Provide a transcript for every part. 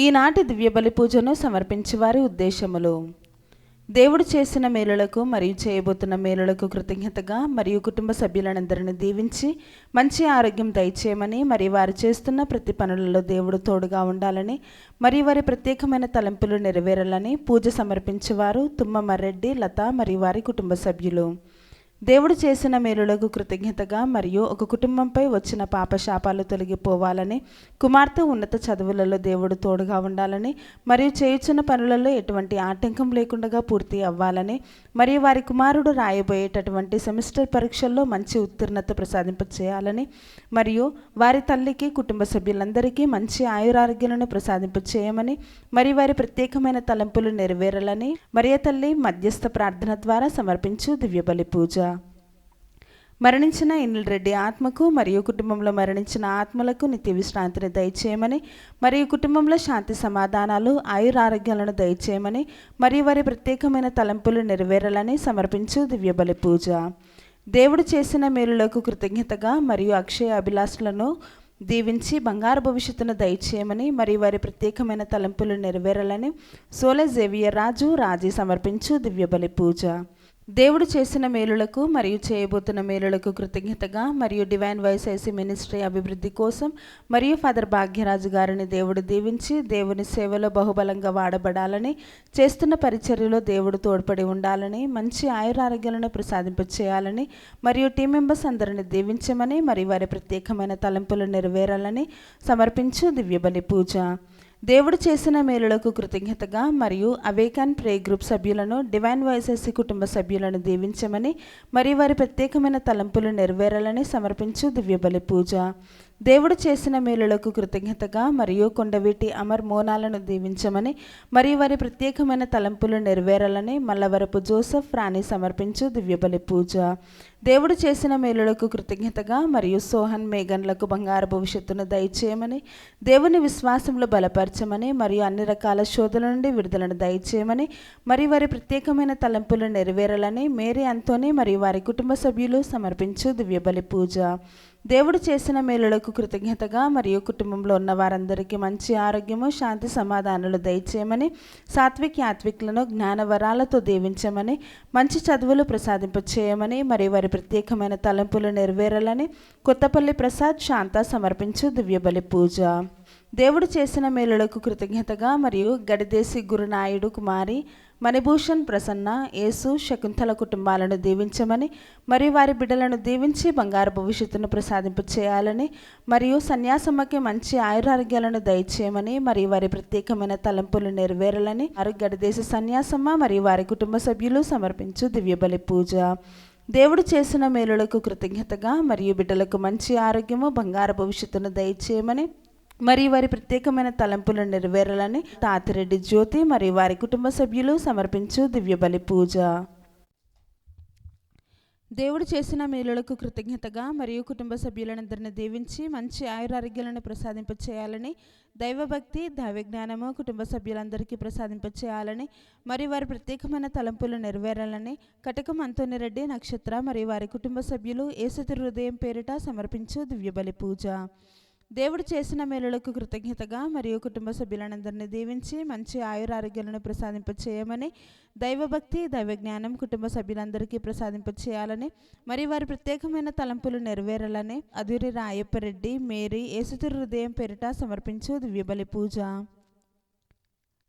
ఈనాటి దివ్యబలి పూజను సమర్పించేవారి ఉద్దేశములు: దేవుడు చేసిన మేలులకు మరియు చేయబోతున్న మేలులకు కృతజ్ఞతగా మరియు కుటుంబ సభ్యులందరినీ దీవించి మంచి ఆరోగ్యం దయచేయమని, మరియు వారు చేస్తున్న ప్రతి పనులలో దేవుడు తోడుగా ఉండాలని, మరియు వారి ప్రత్యేకమైన తలంపులు నెరవేరాలని పూజ సమర్పించేవారు తుమ్మ మర్రెడ్డి, లత మరియు వారి కుటుంబ సభ్యులు. దేవుడు చేసిన మేలులకు కృతజ్ఞతగా మరియు ఒక కుటుంబంపై వచ్చిన పాపశాపాలు తొలగిపోవాలని, కుమార్తె ఉన్నత చదువులలో దేవుడు తోడుగా ఉండాలని, మరియు చేయుచున్న పనులలో ఎటువంటి ఆటంకం లేకుండా పూర్తి అవ్వాలని, మరియు వారి కుమారుడు రాయబోయేటటువంటి సెమిస్టర్ పరీక్షల్లో మంచి ఉత్తీర్ణత ప్రసాదింపచేయాలని, మరియు వారి తల్లికి కుటుంబ సభ్యులందరికీ మంచి ఆయురారోగ్యాలను ప్రసాదింపచేయమని, మరియు వారి ప్రత్యేకమైన తలంపులు నెరవేరాలని మరియ తల్లి మధ్యస్థ ప్రార్థన ద్వారా సమర్పించు దివ్యబలి పూజ. మరణించిన ఇనిల్ రెడ్డి ఆత్మకు మరియు కుటుంబంలో మరణించిన ఆత్మలకు నిత్య విశ్రాంతిని దయచేయమని, మరియు కుటుంబంలో శాంతి సమాధానాలు ఆయురారోగ్యాలను దయచేయమని, మరియు వారి ప్రత్యేకమైన తలంపులు నెరవేరాలని సమర్పించు దివ్యబలి పూజ. దేవుడు చేసిన మేలులకు కృతజ్ఞతగా మరియు అక్షయ అభిలాషలను దీవించి బంగారు భవిష్యత్తును దయచేయమని, మరియు వారి ప్రత్యేకమైన తలంపులు నెరవేరాలని సోలె జేవియర్ రాజు రాజీ సమర్పించు దివ్యబలి పూజ. దేవుడు చేసిన మేలులకు మరియు చేయబోతున్న మేలులకు కృతజ్ఞతగా మరియు డివైన్ వాయిస్ ఐసీ మినిస్ట్రీ అభివృద్ధి కోసం మరియు ఫాదర్ భాగ్యరాజు గారిని దేవుడు దీవించి దేవుని సేవలో బహుబలంగా వాడబడాలని, చేస్తున్న పరిచర్యలో దేవుడు తోడ్పడి ఉండాలని, మంచి ఆయురారోగ్యాలను ప్రసాదింపచేయాలని, మరియు టీం మెంబర్స్ అందరిని దీవించమని, మరియు వారి ప్రత్యేకమైన తలంపులు నెరవేరాలని సమర్పించు దివ్యబలి పూజ. దేవుడు చేసిన మేలులకు కృతజ్ఞతగా మరియు అవేకాన్ ప్రే గ్రూప్ సభ్యులను, డివైన్ వాయిసెస్ కుటుంబ సభ్యులను దీవించమని, మరియు వారి ప్రత్యేకమైన తలంపులు నెరవేరాలని సమర్పించు దివ్యబలి పూజ. దేవుడు చేసిన మేలులకు కృతజ్ఞతగా మరియు కొండవీటి అమర్ మోనాలను దీవించమని, మరియు వారి ప్రత్యేకమైన తలంపులు నెరవేరాలని మల్లవరపు జోసెఫ్ రాణి సమర్పించు దివ్యబలి పూజ. దేవుడు చేసిన మేలులకు కృతజ్ఞతగా మరియు సోహన్ మేఘన్లకు బంగారు భవిష్యత్తును దయచేయమని, దేవుని విశ్వాసంలో బలపరచమని, మరియు అన్ని రకాల శోధల నుండి విడుదలను దయచేయమని, మరియు వారి ప్రత్యేకమైన తలంపులు నెరవేరాలని మేరీ అంతోని మరియు వారి కుటుంబ సభ్యులు సమర్పించు దివ్యబలి పూజ. దేవుడు చేసిన మేలులకు కృతజ్ఞతగా మరియు కుటుంబంలో ఉన్న వారందరికీ మంచి ఆరోగ్యము, శాంతి సమాధానాలు దయచేయమని, సాత్విక్ యాత్విక్లను జ్ఞాన వరాలతో దీవించమని, మంచి చదువులు ప్రసాదింపచేయమని, మరియు వారి ప్రత్యేకమైన తలంపులు నెరవేరాలని కొత్తపల్లి ప్రసాద్ శాంత సమర్పించు దివ్యబలి పూజ. దేవుడు చేసిన మేలులకు కృతజ్ఞతగా మరియు గడిదేశి గురునాయుడు కుమారి మణిభూషణ్ ప్రసన్న, యేసు, శకుంతల కుటుంబాలను దీవించమని, మరియు వారి బిడ్డలను దీవించి బంగారు భవిష్యత్తును ప్రసాదింపచేయాలని, మరియు సన్యాసమ్మకి మంచి ఆయురారోగ్యాలను దయచేయమని, మరియు వారి ప్రత్యేకమైన తలంపులు నెరవేరాలని గడిదేశి సన్యాసమ్మ మరియు వారి కుటుంబ సభ్యులు సమర్పించు దివ్యబలి పూజ. దేవుడు చేసిన మేలులకు కృతజ్ఞతగా మరియు బిడ్డలకు మంచి ఆరోగ్యము, బంగారు భవిష్యత్తును దయచేయమని, మరియు వారి ప్రత్యేకమైన తలంపులు నెరవేరాలని తాతిరెడ్డి జ్యోతి మరియు వారి కుటుంబ సభ్యులు సమర్పించు దివ్యబలి పూజ. దేవుడు చేసిన మేలులకు కృతజ్ఞతగా మరియు కుటుంబ సభ్యులందరిని దీవించి మంచి ఆయురారోగ్యాలను ప్రసాదింపచేయాలని, దైవభక్తి, దైవజ్ఞానము కుటుంబ సభ్యులందరికీ ప్రసాదింపచేయాలని, మరియు వారి ప్రత్యేకమైన తలంపులు నెరవేరాలని కటకం అంతోని రెడ్డి నక్షత్ర మరియు వారి కుటుంబ సభ్యులు యేసు హృదయం పేరిట సమర్పించు దివ్యబలి పూజ. దేవుడు చేసిన మేలులకు కృతజ్ఞతగా మరియు కుటుంబ సభ్యులందరినీ దీవించి మంచి ఆయురారోగ్యాలను ప్రసాదింపచేయమని, దైవభక్తి, దైవజ్ఞానం కుటుంబ సభ్యులందరికీ ప్రసాదింపచేయాలని, మరియు వారి ప్రత్యేకమైన తలంపులు నెరవేరాలని అదూరి రాయప్పరెడ్డి మేరీ యేసు హృదయం పేరిట సమర్పించు దివ్యబలి పూజ.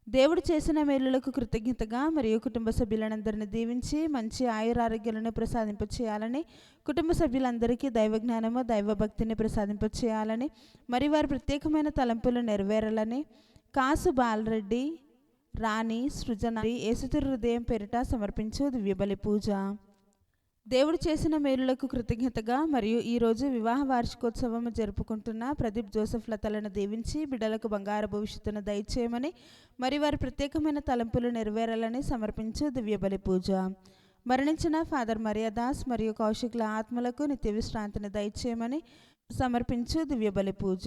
దేవుడు చేసిన మేలులకు కృతజ్ఞతగా మరియు కుటుంబ సభ్యులందరినీ దీవించి మంచి ఆయురారోగ్యాలను ప్రసాదింపచేయాలని, కుటుంబ సభ్యులందరికీ దైవజ్ఞానము, దైవభక్తిని ప్రసాదింపచేయాలని, మరియు వారి ప్రత్యేకమైన తలంపులు నెరవేరాలని కాసు బాలరెడ్డి రాణి సృజన యేసు హృదయం పేరిట సమర్పించు దివ్యబలి పూజ. దేవుడు చేసిన మేలులకు కృతజ్ఞతగా మరియు ఈరోజు వివాహ వార్షికోత్సవం జరుపుకుంటున్న ప్రదీప్ జోసెఫ్ లతలను దీవించి బిడ్డలకు బంగారు భవిష్యత్తును దయచేయమని, మరియు వారి ప్రత్యేకమైన తలంపులు నెరవేరాలని సమర్పించు దివ్యబలి పూజ. మరణించిన ఫాదర్ మరియదాస్ మరియు కౌశిక్ల ఆత్మలకు నిత్య విశ్రాంతిని దయచేయమని సమర్పించు దివ్యబలి పూజ.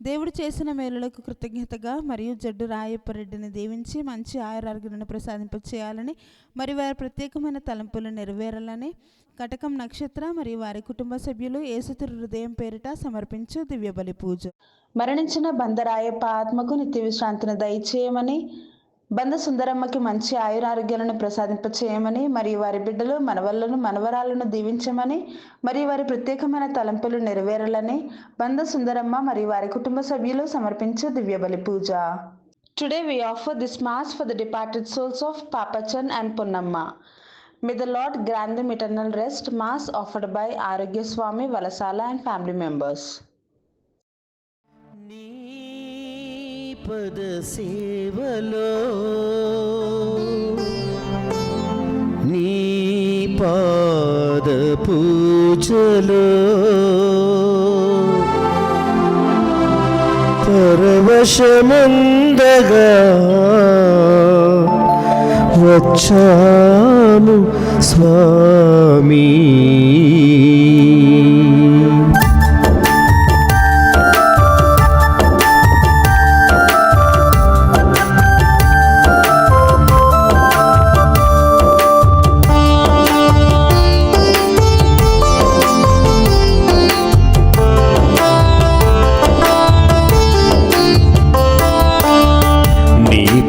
దేవుడు చేసిన మేలులకు కృతజ్ఞతగా మరియు జడ్డు రాయప్పరెడ్డిని దీవించి మంచి ఆయురారోగ్యాలను ప్రసాదింపచేయాలని మరియు వారి ప్రత్యేకమైన తలంపులు నెరవేరాలని కటకం నక్షత్ర మరియు వారి కుటుంబ సభ్యులు యేసుతిరు హృదయం పేరిట సమర్పించు దివ్య బలి పూజ. మరణించిన బందరాయప్ప ఆత్మకు నిత్య విశ్రాంతిని దయచేయమని, బంద సుందరమ్మకి మంచి ఆయురారోగ్యాలను ప్రసాదింపచేయమని మరియు వారి బిడ్డలు మనవళ్లను మనవరాలను దీవించమని మరియు వారి ప్రత్యేకమైన తలంపులు నెరవేరాలని బంద సుందరమ్మ మరియు వారి కుటుంబ సభ్యులు సమర్పించే దివ్య బలి పూజ. Today we offer this mass for the departed souls of Papachan and Punnamma. May the Lord grant them eternal rest. Mass offered by Arogya Swami Valasala and family members. పద సేవలో నీ పాద పూజలో పరవశమందగా వచ్చాను స్వామి.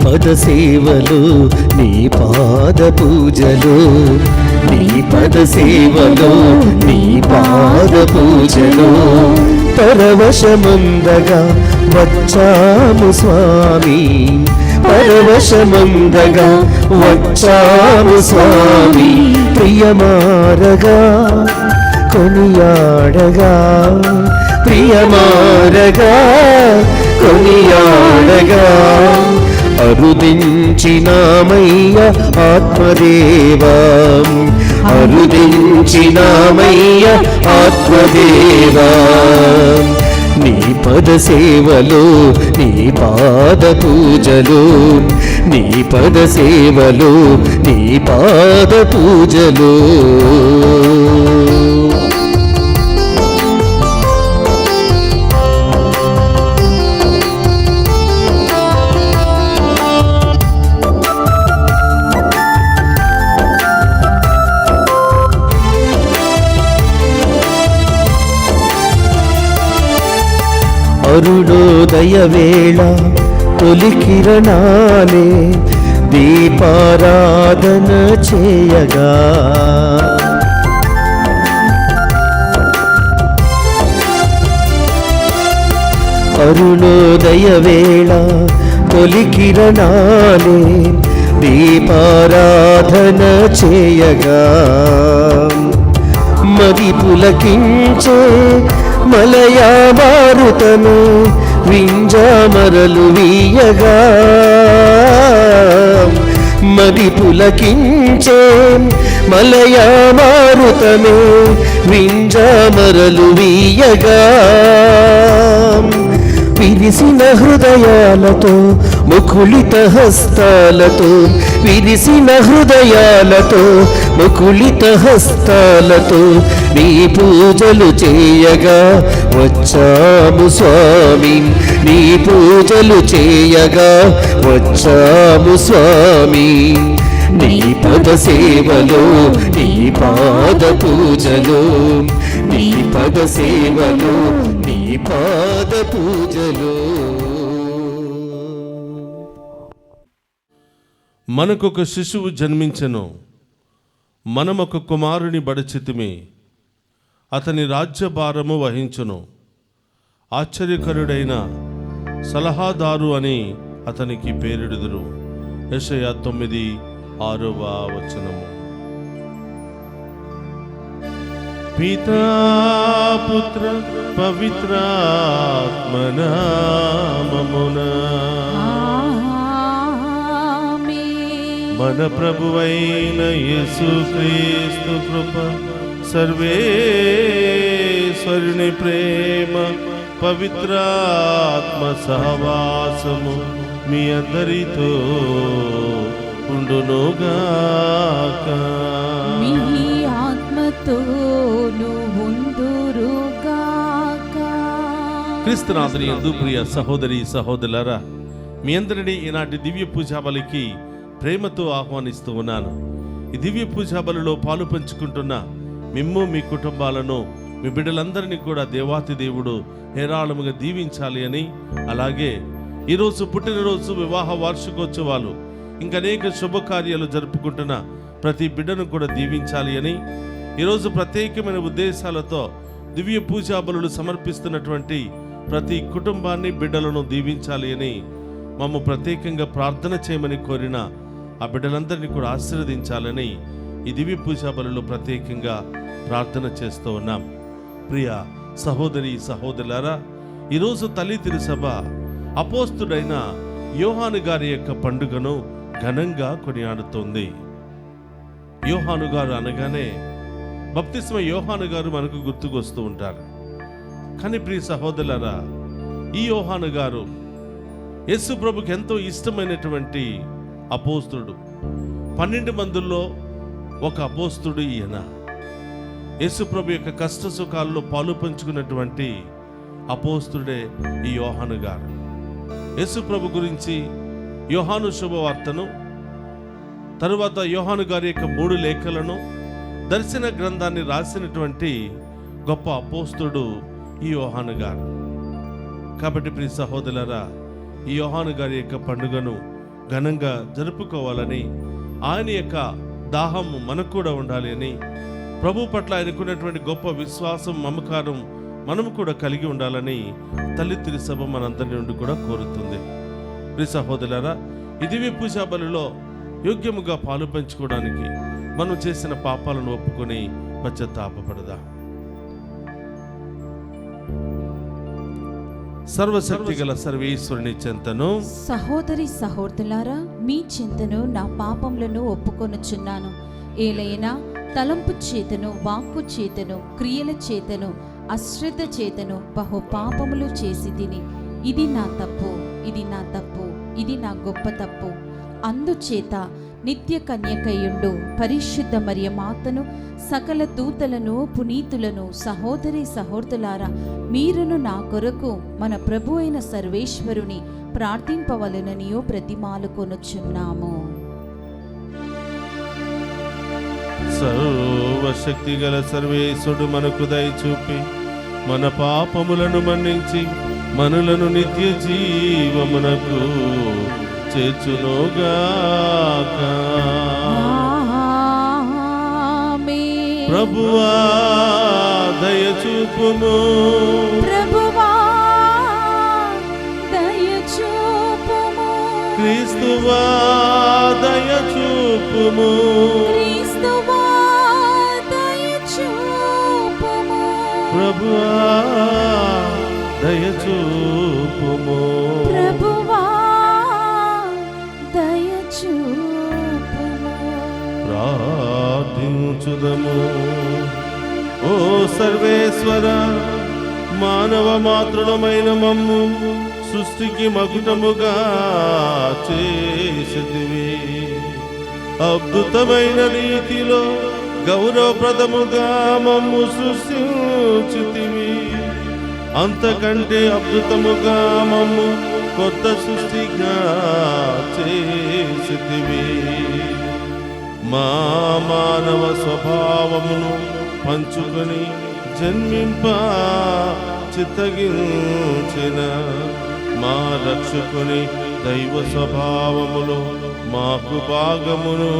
పద సేవలు నీ పాద పూజలు, నీ పద సేవలు నీ పాద పూజలు పరవశమందగా వచ్చాము స్వామి. పరవశమందగా వచ్చాము స్వామి. ప్రియమారగా కొనియాడగా, ప్రియమారగా కొనియాడగా అరుదించినామయ్య ఆత్మదేవా, అరుదించినామయ్య ఆత్మదేవా. నీ పద సేవలు నీ పాద పూజలు, నీ పద సేవలు నీ పాద పూజలు. అరుణోదయ వేళ తొలి కిరణాలే దీపారాధన చేయగా, అరుణోదయ వేళ తొలి కిరణాలే దీపారాధన చేయగా, మది పులకించే మలయా మారుతను వింజామరలు వీయగా, మది పులకించే మలయా మారుతను వింజామరలు వీయగా, విరిసిన హృదయాలతో ముకుళిత హస్తాలతో, విరిసిన హృదయాలతో ముకుళిత హస్తాలతో నీ పూజలు చేయగా వచ్చాము స్వామి. నీ పూజలు చేయగా వచ్చాము స్వామి. నీ పద సేవలో నీ పాద పూజలో, నీ పద సేవలో నీ పాద పూజలో. మనకొక శిశువు జన్మించెను, మనమొక కుమారుని బడచితిమి, అతని రాజ్యభారము వహించును. ఆశ్చర్యకరుడైన సలహాదారు అని అతనికి పేరిడుదురు. యెషయా 9:6 పితా పుత్ర పవిత్రాత్మనామమున మన ప్రభువైన యేసుక్రీస్తు కృప, సర్వేశ్వరుని ప్రేమ, పవిత్రాత్మ సహవాసము మీ అందరితో ఉండునుగాక. మీ ఆత్మతోను ఉందురుగాక. క్రీస్తునాథుని యందు ప్రియ సహోదరి సహోదరులారా, మీ అందరినీ ఈనాటి దివ్య పూజా బలికి ప్రేమతో ఆహ్వానిస్తూ ఉన్నాను. ఈ దివ్య పూజా బలిలో పాలు పంచుకుంటున్న మిమ్ము, మీ కుటుంబాలను, మీ బిడ్డలందరినీ కూడా దేవాతి దేవుడు హేరాళముగా దీవించాలి అని, అలాగే ఈరోజు పుట్టినరోజు, వివాహ వార్షికోత్సవాలు, ఇంకా అనేక శుభకార్యాలు జరుపుకుంటున్న ప్రతి బిడ్డను కూడా దీవించాలి అని, ఈరోజు ప్రత్యేకమైన ఉద్దేశాలతో దివ్య పూజా బలులు సమర్పిస్తున్నటువంటి ప్రతి కుటుంబాన్ని, బిడ్డలను దీవించాలి అని, మమ్మ ప్రత్యేకంగా ప్రార్థన చేయమని కోరిన ఆ బిడ్డలందరినీ కూడా ఆశీర్వదించాలని ఈ దివ్య పూజా బలులు ప్రత్యేకంగా ప్రార్థన చేస్తూ ఉన్నాం. ప్రియ సహోదరి సహోదరులారా, ఈరోజు తల్లి తిరుసభ అపోస్తుడైన యోహాను గారి యొక్క పండుగను ఘనంగా కొనియాడుతోంది. యోహాను గారు అనగానే బప్తిస్మ యోహాను గారు మనకు గుర్తుకొస్తూ ఉంటారు. కానీ ప్రియ సహోదరులారా, ఈ యోహాను గారు యేసు ప్రభుకి ఎంతో ఇష్టమైనటువంటి అపోస్తుడు. 12 మందిలో ఒక అపోస్తుడు ఈయన. యేసు ప్రభు యొక్క కష్ట సుఖాల్లో పాలు పంచుకున్నటువంటి అపోస్తుడే ఈ యోహాను గారు. యేసు ప్రభు గురించి యోహాను శుభవార్తను, తరువాత యోహాను గారి యొక్క 3 లేఖలను, దర్శన గ్రంథాన్ని రాసినటువంటి గొప్ప అపోస్తుడు ఈ యోహాను గారు. కాబట్టి ప్రియ సహోదరులారా, ఈ యోహాను గారి యొక్క పండుగను ఘనంగా జరుపుకోవాలని, ఆయన యొక్క దాహం మనకు కూడా ఉండాలి అని, ప్రభు పట్ల ఆయనకున్నటువంటి గొప్ప విశ్వాసం, మమకారం మనము కూడా కలిగి ఉండాలని తల్లి తిరుసభ మనందరి నుండి కూడా కోరుతుంది. ప్రియ సహోదరులారా, ఈ దివ్య పూజా బలిలో యోగ్యముగా పాలు పంచుకోవడానికి మనం చేసిన పాపాలను ఒప్పుకొని పశ్చాత్తాపపడదాం. సర్వశక్తి గల సర్వేశ్వరుని చెంతను, సహోదరి సహోదరులారా, మీ చింతను నా పాపములను ఒప్పుకొనుచున్నాను. ఏలైనా తలంపు చేతను, వాక్కు చేతను, క్రియల చేతను, అశ్రద్ధ చేతను బహు పాపములు చేసి తిని, ఇది నా తప్పు, ఇది నా తప్పు, ఇది నా గొప్ప తప్పు. అందుచేత నిత్య కన్యకయుండు పరిశుద్ధ మరియ మాతను, సకల దూతలను, పునీతులను, సహోదరి సహోదరులారా, మీరును నా కొరకు మన ప్రభు అయిన సర్వేశ్వరుని ప్రార్థింపవలెననియో బ్రతిమాలుకొనుచున్నాము. సర్వశక్తి గల సర్వేశ్వరుడు మనకు దయ చూపి మన పాపములను మన్నించి మనలను నిత్య జీవమునకు చేర్చునుగాక. ఆమేన్. ప్రభువా దయ చూపుము, ప్రభువా దయ చూపుము, క్రీస్తువా దయ చూపుము, క్రీస్తువా దయ చూపుము, ప్రభువా దయ చూపుము, ప్రభువా దయ చూపుము. ప్రార్థించుదము. ఓ సర్వేశ్వర, మానవ మాతృడమైన మమ్ము సృష్టికి మకుటముగా చేసితివి. అద్భుతమైన రీతిలో గౌరవప్రదముగా మమ్ము సృష్టించితివి. అంతకంటే అద్భుతముగా మమ్ము కొత్త సృష్టిగా చేసితివి. మా మానవ స్వభావమును పంచుకొని జన్మింప చిత్తగించిన మా రక్షకుని దైవ స్వభావములో మాకు భాగమును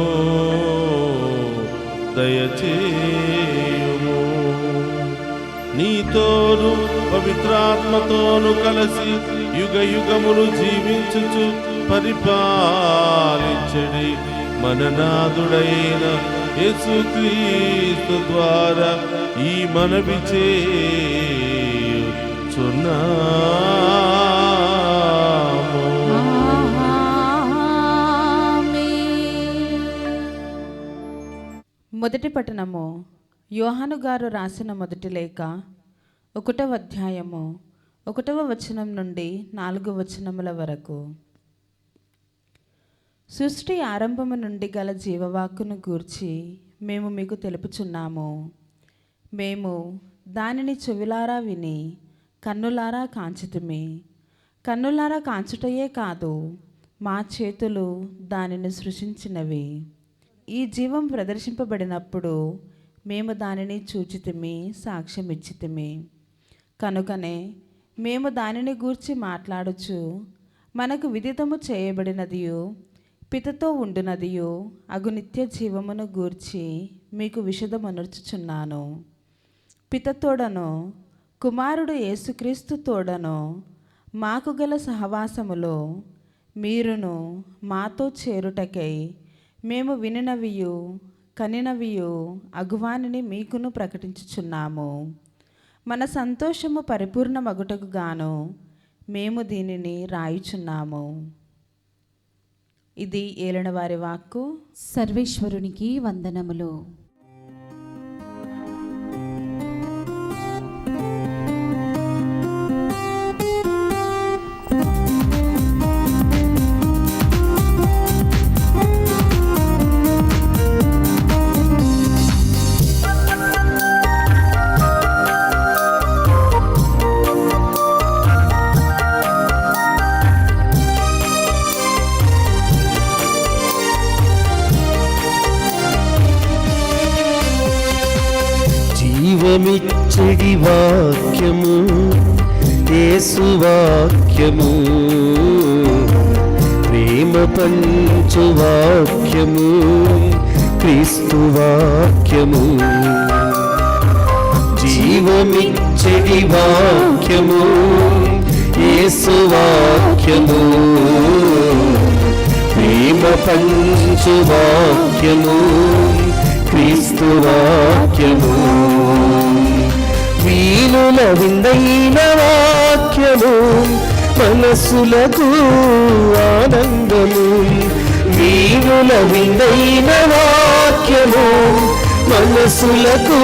దయచేయుము. నీతోను పవిత్రాత్మతోను కలిసి యుగ యుగములు జీవించుచు పరిపాలించడి మననాథుడైన యేసుక్రీస్తు ద్వారా ఈ మనవి చేయుచున్నాము. ఆమేన్. మొదటి పట్టణము యోహాను గారు రాసిన మొదటి లేఖ 1వ అధ్యాయము 1వ వచనం నుండి 4 వచనముల వరకు. సృష్టి ఆరంభము నుండి గల జీవవాక్కును గూర్చి మేము మీకు తెలుపుచున్నాము. మేము దానిని చెవిలారా విని కన్నులారా కాంచితిమి. కన్నులారా కాంచుటయే కాదు, మా చేతులు దానిని సృష్టించినవి. ఈ జీవం ప్రదర్శింపబడినప్పుడు మేము దానిని చూచితిమి, సాక్ష్యం ఇచ్చితిమి. కనుకనే మేము దానిని గూర్చి మాట్లాడుచు మనకు విదితము చేయబడినదియు పితతో ఉండునదియు అగు నిత్య జీవమును గూర్చి మీకు విశదమనర్చుచున్నాను. పితతోడను కుమారుడు యేసుక్రీస్తు తోడను మాకు గల సహవాసములో మీరును మాతో చేరుటకై మేము వినినవియు కనినవియు అగువానిని మీకును ప్రకటించుచున్నాము. మన సంతోషము పరిపూర్ణమగుటకు గాను మేము దీనిని రాయుచున్నాము. ఇది ఏలినవారి వాక్కు. సర్వేశ్వరునికి వందనములు. జీవమిచ్చడి వాక్యము యేసు వాక్యము, ప్రేమ పంచు వాక్యము క్రీస్తు వాక్యము. జీవమిచ్చడి వాక్యము యేసు వాక్యము, ప్రేమ పంచు వాక్యము క్రీస్తు వాక్యము. వీణుల విందైన వాక్యము మనసులకు ఆనందము. వీణుల విందైన వాక్యము మనసులకు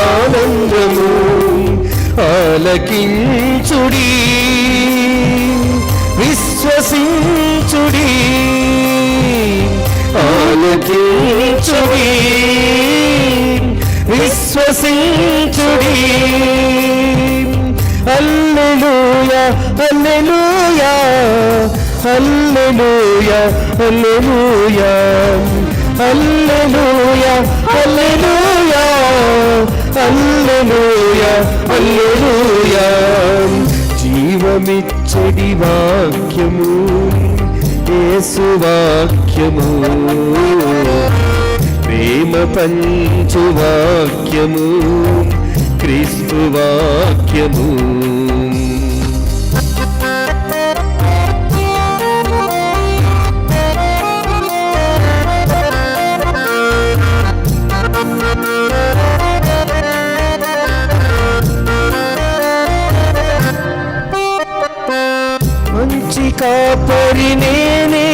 ఆనందము. ఆలకించుడి, విశ్వసించుడి, ఆలకించుడి, విశ్వసించుడి. హల్లెలూయా హల్లెలూయా హల్లెలూయా హల్లెలూయా హల్లెలూయా హల్లెలూయా హల్లెలూయా హల్లెలూయా. జీవమిచ్చడి వాక్యము యేసు వాక్యము, ప్రేమ పంచు వాక్యము క్రీస్తు వాక్యము. మంచి కాపరి నేనే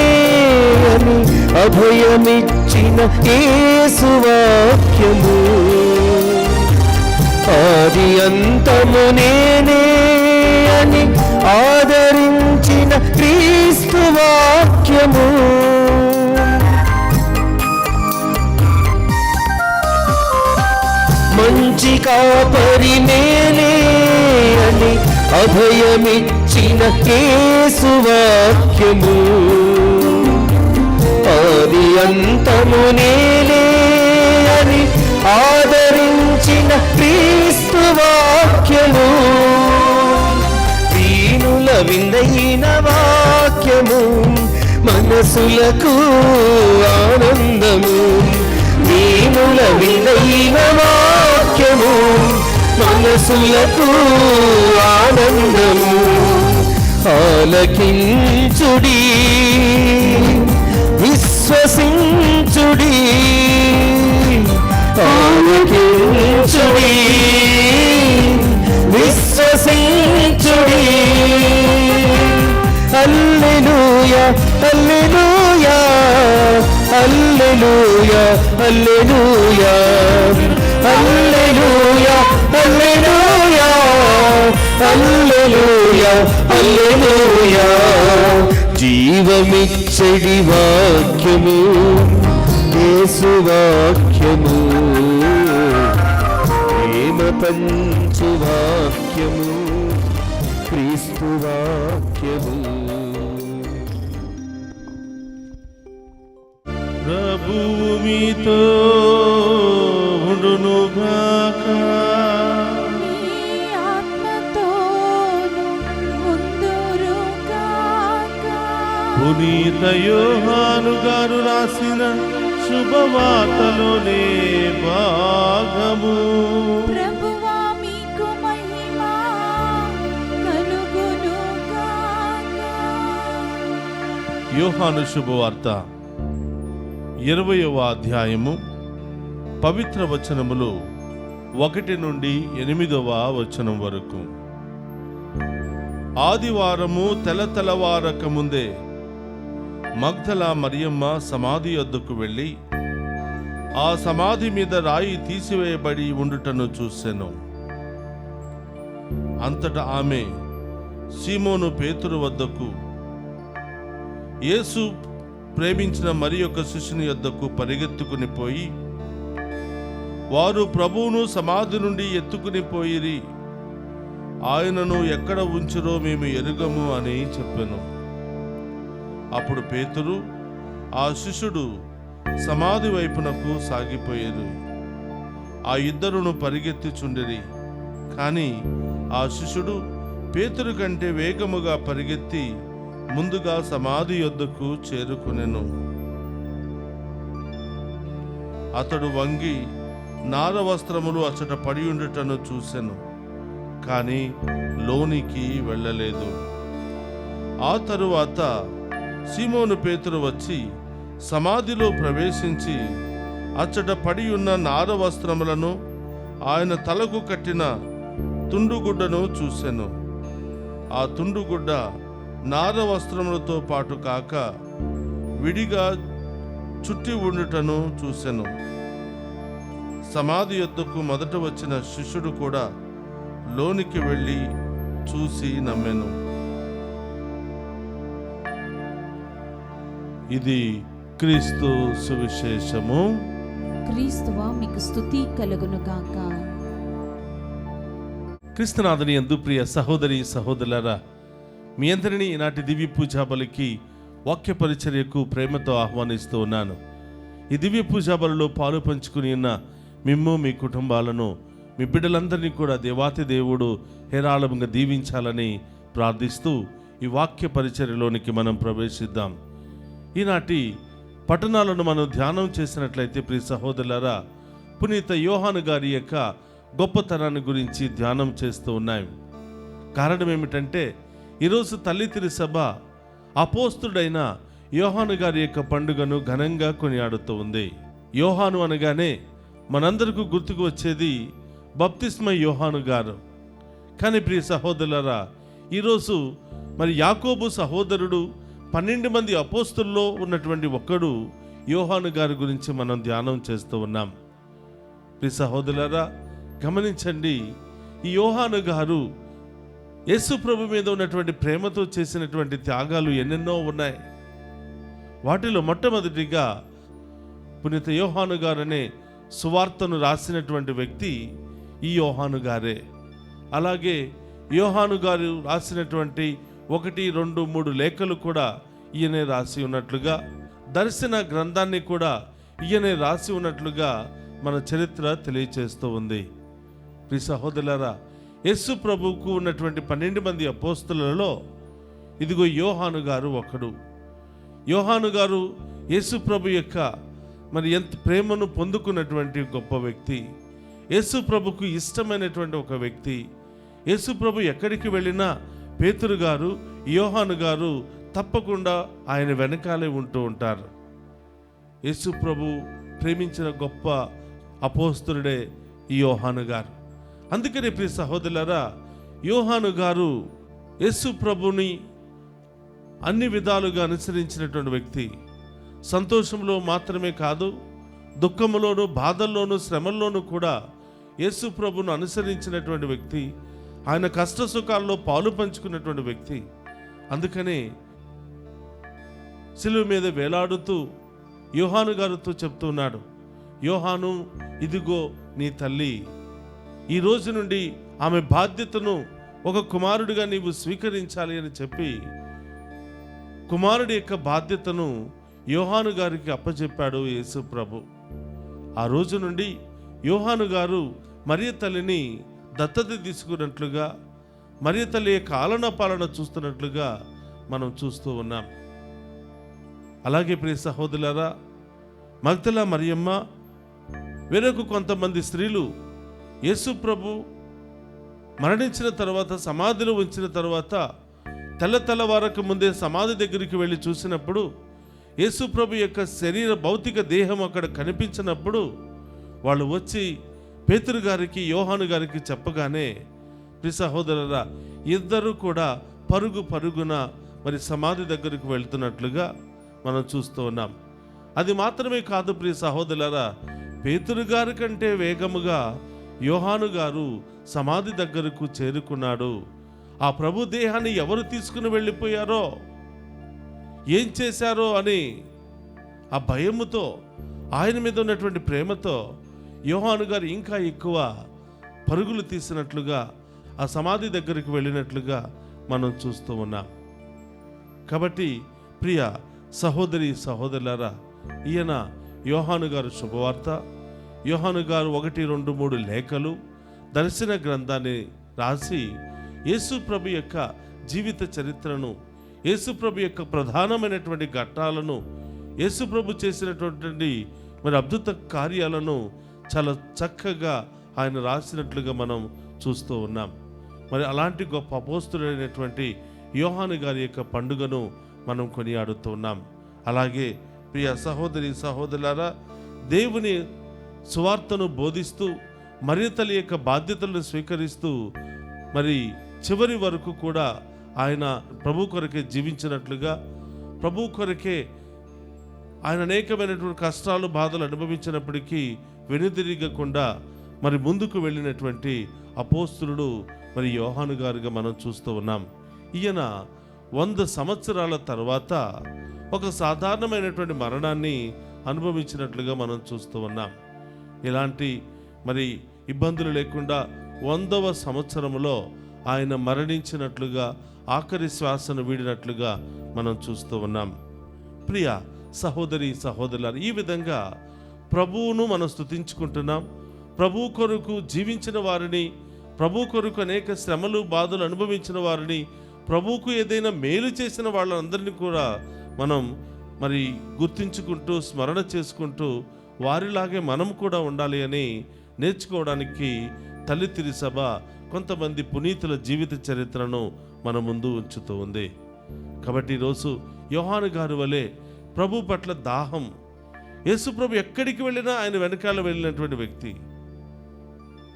అని అభయమిచ్చిన యేసు వాక్యము, ఆది అంతము నేనే అని ఆదరించిన క్రీస్తు వాక్యము. మంచి కాపరి నేనే అని అభయమిచ్చిన యేసు వాక్యము, ఆది అంతము నేనే అని ఆదరించిన క్రీస్తు వాక్యము. వీణుల విందైన వాక్యము మనసులకు ఆనందము. వీణుల విందైన వాక్యము మనసులకు ఆనందము. ఆలకించుడి, విశ్వసించుడి, ఆలకించుడి, విశ్వసించుడి. హల్లెలూయా హల్లెలూయా హల్లెలూయా హల్లెలూయా హల్లెలూయా హల్లెలూయా హల్లెలూయా హల్లెలూయా. జీవమిచ్చడి వాక్యము యేసు వాక్యము, ప్రేమ పంచు వాక్యము క్రీస్తు వాక్యము. ప్రభువు మీతో ఉండునుగాక. నీ ఆత్మతోను ఉందురుగాక. పునీత యోహాను గారు రాసిన శుభవార్తలోనే భాగము. ప్రభువా మీకు మహిమ కలుగునుగాక. యోహాను శుభవార్త 20వ అధ్యాయము పవిత్ర వచనములు 1 నుండి 8వ వచనం వరకు. ఆదివారము తెల్లవారక ముందే మగ్దలా మరియమ్మ సమాధి వద్దకు వెళ్ళి ఆ సమాధి మీద రాయి తీసివేయబడి ఉండుటను చూసెను. అంతటా ఆమె సీమోను పేతురు వద్దకు, యేసు ప్రేమించిన మరి ఒక శిష్యుని యొద్దకు పరిగెత్తుకుని పోయి, వారు ప్రభువును సమాధి నుండి ఎత్తుకుని పోయిరి, ఆయనను ఎక్కడ ఉంచురో మేము ఎరుగము అని చెప్పెను. అప్పుడు పేతురు ఆ శిష్యుడు సమాధి వైపునకు సాగిపోయారు. ఆ ఇద్దరును పరిగెత్తుచుండిరి. కానీ ఆ శిష్యుడు పేతురు కంటే వేగముగా పరిగెత్తి ముందుగా సమాధి యొద్దకు చేరుకొనెను. అతడు వంగి నార వస్త్రములు అచ్చట పడి ఉండుటను చూసెను, కానీ లోనికి వెళ్ళలేదు. ఆ తరువాత సీమోను పేతురు వచ్చి సమాధిలో ప్రవేశించి అచ్చట పడి ఉన్న నార వస్త్రములను, ఆయన తలకు కట్టిన తుండుగుడ్డను చూసెను. ఆ తుండుగుడ్డ నార వస్త్రములతో పాటు కాక విడిగా చుట్టి ఉండుటను చూసెను. సమాధి యొద్దకు మొదట వచ్చిన శిష్యుడు కూడా లోనికి వెళ్ళి చూసి నమ్మెను. ఇది క్రీస్తు సువిశేషము. క్రీస్తువా మీకు స్తుతి కలుగునుగాక. క్రీస్తునాథుని యందు ప్రియ సహోదరి సహోదరులారా, మీ అందరినీ ఈనాటి దివ్య పూజా బలికి వాక్య పరిచర్యకు ప్రేమతో ఆహ్వానిస్తూ ఉన్నాను. ఈ దివ్య పూజా బలిలో పాలు పంచుకుని ఉన్న మిమ్ము, మీ కుటుంబాలను, మీ బిడ్డలందరినీ కూడా దేవాతి దేవుడు హేరాళంగా దీవించాలని ప్రార్థిస్తూ ఈ వాక్య పరిచర్యలోనికి మనం ప్రవేశిద్దాం. ఈనాటి పట్టణాలను మనం ధ్యానం చేసినట్లయితే ప్రియ సహోదరులారా, పునీత యోహాను గారి యొక్క గొప్పతనాన్ని గురించి ధ్యానం చేస్తూ ఉన్నాం. కారణం ఏమిటంటే ఈరోజు తల్లి తిరుసభ అపోస్తుడైన యోహాను గారి యొక్క పండుగను ఘనంగా కొనియాడుతూ ఉంది. యోహాను అనగానే మనందరికీ గుర్తుకు వచ్చేది బప్తిస్మ యోహాను గారు. కానీ ప్రియ సహోదరులారా, ఈరోజు మరి యాకోబు సహోదరుడు 12 మంది అపోస్తుల్లో ఉన్నటువంటి ఒక్కడు యోహాను గారి గురించి మనం ధ్యానం చేస్తూ ఉన్నాం. ప్రియ సహోదరులారా, గమనించండి, ఈ యోహాను గారు యేసు ప్రభు మీద ఉన్నటువంటి ప్రేమతో చేసినటువంటి త్యాగాలు ఎన్నెన్నో ఉన్నాయి. వాటిలో మొట్టమొదటిగా పునీత యోహాను గారు అనే సువార్తను రాసినటువంటి వ్యక్తి ఈ యోహాను గారే. అలాగే యోహాను గారు రాసినటువంటి 1, 2, 3 లేఖలు కూడా ఈయనే రాసి ఉన్నట్లుగా, దర్శన గ్రంథాన్ని కూడా ఈయనే రాసి ఉన్నట్లుగా మన చరిత్ర తెలియచేస్తూ ఉంది. ప్రియ సహోదరులారా, యేసు ప్రభువుకు ఉన్నటువంటి 12 మంది అపోస్తులలో ఇదిగో యోహాను గారు ఒకడు. యోహాను గారు యేసు ప్రభు యొక్క మరి ఎంత ప్రేమను పొందుకున్నటువంటి గొప్ప వ్యక్తి, యేసు ప్రభుకు ఇష్టమైనటువంటి ఒక వ్యక్తి. యేసు ప్రభు ఎక్కడికి వెళ్ళినా పేతురు గారు, యోహాను గారు తప్పకుండా ఆయన వెనకాలే ఉంటూ ఉంటారు. యేసు ప్రభు ప్రేమించిన గొప్ప అపోస్తులుడే ఈ యోహాను గారు. అందుకని ప్రియ సహోదరులారా, యోహాను గారు యేసు ప్రభుని అన్ని విధాలుగా అనుసరించినటువంటి వ్యక్తి. సంతోషంలో మాత్రమే కాదు, దుఃఖములోను, బాధల్లోను, శ్రమల్లోనూ కూడా యేసు ప్రభును అనుసరించినటువంటి వ్యక్తి. ఆయన కష్ట సుఖాల్లో పాలు పంచుకున్నటువంటి వ్యక్తి. అందుకనే శిలువ మీద వేలాడుతూ యోహాను గారితో చెప్తున్నాడు, యోహాను, ఇదిగో నీ తల్లి. ఈ రోజు నుండి ఆమె బాధ్యతను ఒక కుమారుడిగా నీవు స్వీకరించాలి అని చెప్పి కుమారుడి యొక్క బాధ్యతను యోహాను గారికి అప్పచెప్పాడు యేసు ప్రభు. ఆ రోజు నుండి యోహాను గారు మరియ తల్లిని దత్తత తీసుకున్నట్లుగా, మరియ తల్లి యొక్క ఆలన పాలన చూస్తున్నట్లుగా మనం చూస్తూ ఉన్నాం. అలాగే ప్రియ సహోదరులారా, మగ్దల మరియమ్మ వేరొక కొంతమంది స్త్రీలు యేసు ప్రభు మరణించిన తర్వాత, సమాధిలో ఉంచిన తర్వాత తెల్లవారక ముందే సమాధి దగ్గరికి వెళ్ళి చూసినప్పుడు యేసు ప్రభు యొక్క శరీర భౌతిక దేహం అక్కడ కనిపించినప్పుడు వాళ్ళు వచ్చి పేతురు గారికి, యోహాను గారికి చెప్పగానే ప్రియ సహోదరులారా, ఇద్దరు కూడా పరుగున మరి సమాధి దగ్గరకు వెళ్తున్నట్లుగా మనం చూస్తూ ఉన్నాం. అది మాత్రమే కాదు ప్రియ సహోదరులారా, పేతురు గారి కంటే వేగముగా యోహాను గారు సమాధి దగ్గరకు చేరుకున్నాడు. ఆ ప్రభు దేహాన్ని ఎవరు తీసుకుని వెళ్ళిపోయారో, ఏం చేశారో అని ఆ భయముతో, ఆయన మీద ఉన్నటువంటి ప్రేమతో యోహాను గారు ఇంకా ఎక్కువ పరుగులు తీసినట్లుగా, ఆ సమాధి దగ్గరికి వెళ్ళినట్లుగా మనం చూస్తూ ఉన్నాం. కాబట్టి ప్రియ సహోదరి సహోదరులారా, ఈయన యోహాను గారు శుభవార్త, యోహాను గారు 1, 2, 3 లేఖలు, దర్శన గ్రంథాన్ని రాసి యేసు ప్రభు యొక్క జీవిత చరిత్రను, యేసు ప్రభు యొక్క ప్రధానమైనటువంటి ఘట్టాలను, యేసు ప్రభు చేసినటువంటి మరి అద్భుత కార్యాలను చాలా చక్కగా ఆయన రాసినట్లుగా మనం చూస్తూ ఉన్నాం. మరి అలాంటి గొప్ప అపోస్తులైనటువంటి యోహాను గారి యొక్క పండుగను మనం కొనియాడుతూ ఉన్నాం. అలాగే ప్రియ సహోదరి సహోదరులారా, దేవుని సువార్తను బోధిస్తూ మరియ తల్లి యొక్క బాధ్యతలను స్వీకరిస్తూ మరి చివరి వరకు కూడా ఆయన ప్రభు కొరకే జీవించినట్లుగా, ప్రభు కొరకే ఆయన అనేకమైనటువంటి కష్టాలు బాధలు అనుభవించినప్పటికీ వెనుదిరగకుండా మరి ముందుకు వెళ్ళినటువంటి అపోస్తులుడు మరి యోహాను గారుగా మనం చూస్తూ ఉన్నాం. ఈయన 100 సంవత్సరాల తర్వాత ఒక సాధారణమైనటువంటి మరణాన్ని అనుభవించినట్లుగా మనం చూస్తూ ఉన్నాం. ఇలాంటి మరి ఇబ్బందులు లేకుండా 100వ సంవత్సరంలో ఆయన మరణించినట్లుగా, ఆఖరి శ్వాసను వీడినట్లుగా మనం చూస్తూ ఉన్నాం. ప్రియ సహోదరి సహోదరులారా, ఈ విధంగా ప్రభువును మనం స్తుతించుకుంటున్నాం. ప్రభు కొరకు జీవించిన వారిని, ప్రభు కొరకు అనేక శ్రమలు బాధలు అనుభవించిన వారిని, ప్రభువుకు ఏదైనా మేలు చేసిన వాళ్ళందరినీ కూడా మనం మరి గుర్తించుకుంటూ, స్మరణ చేసుకుంటూ వారిలాగే మనం కూడా ఉండాలి అని నేర్చుకోవడానికి తల్లి తిరుసభ కొంతమంది పునీతుల జీవిత చరిత్రను మన ముందు ఉంచుతూ ఉంది. కాబట్టి ఈరోజు యోహాను గారు వలె ప్రభు పట్ల దాహం, యేసు ప్రభు ఎక్కడికి వెళ్ళినా ఆయన వెనకాల వెళ్ళినటువంటి వ్యక్తి.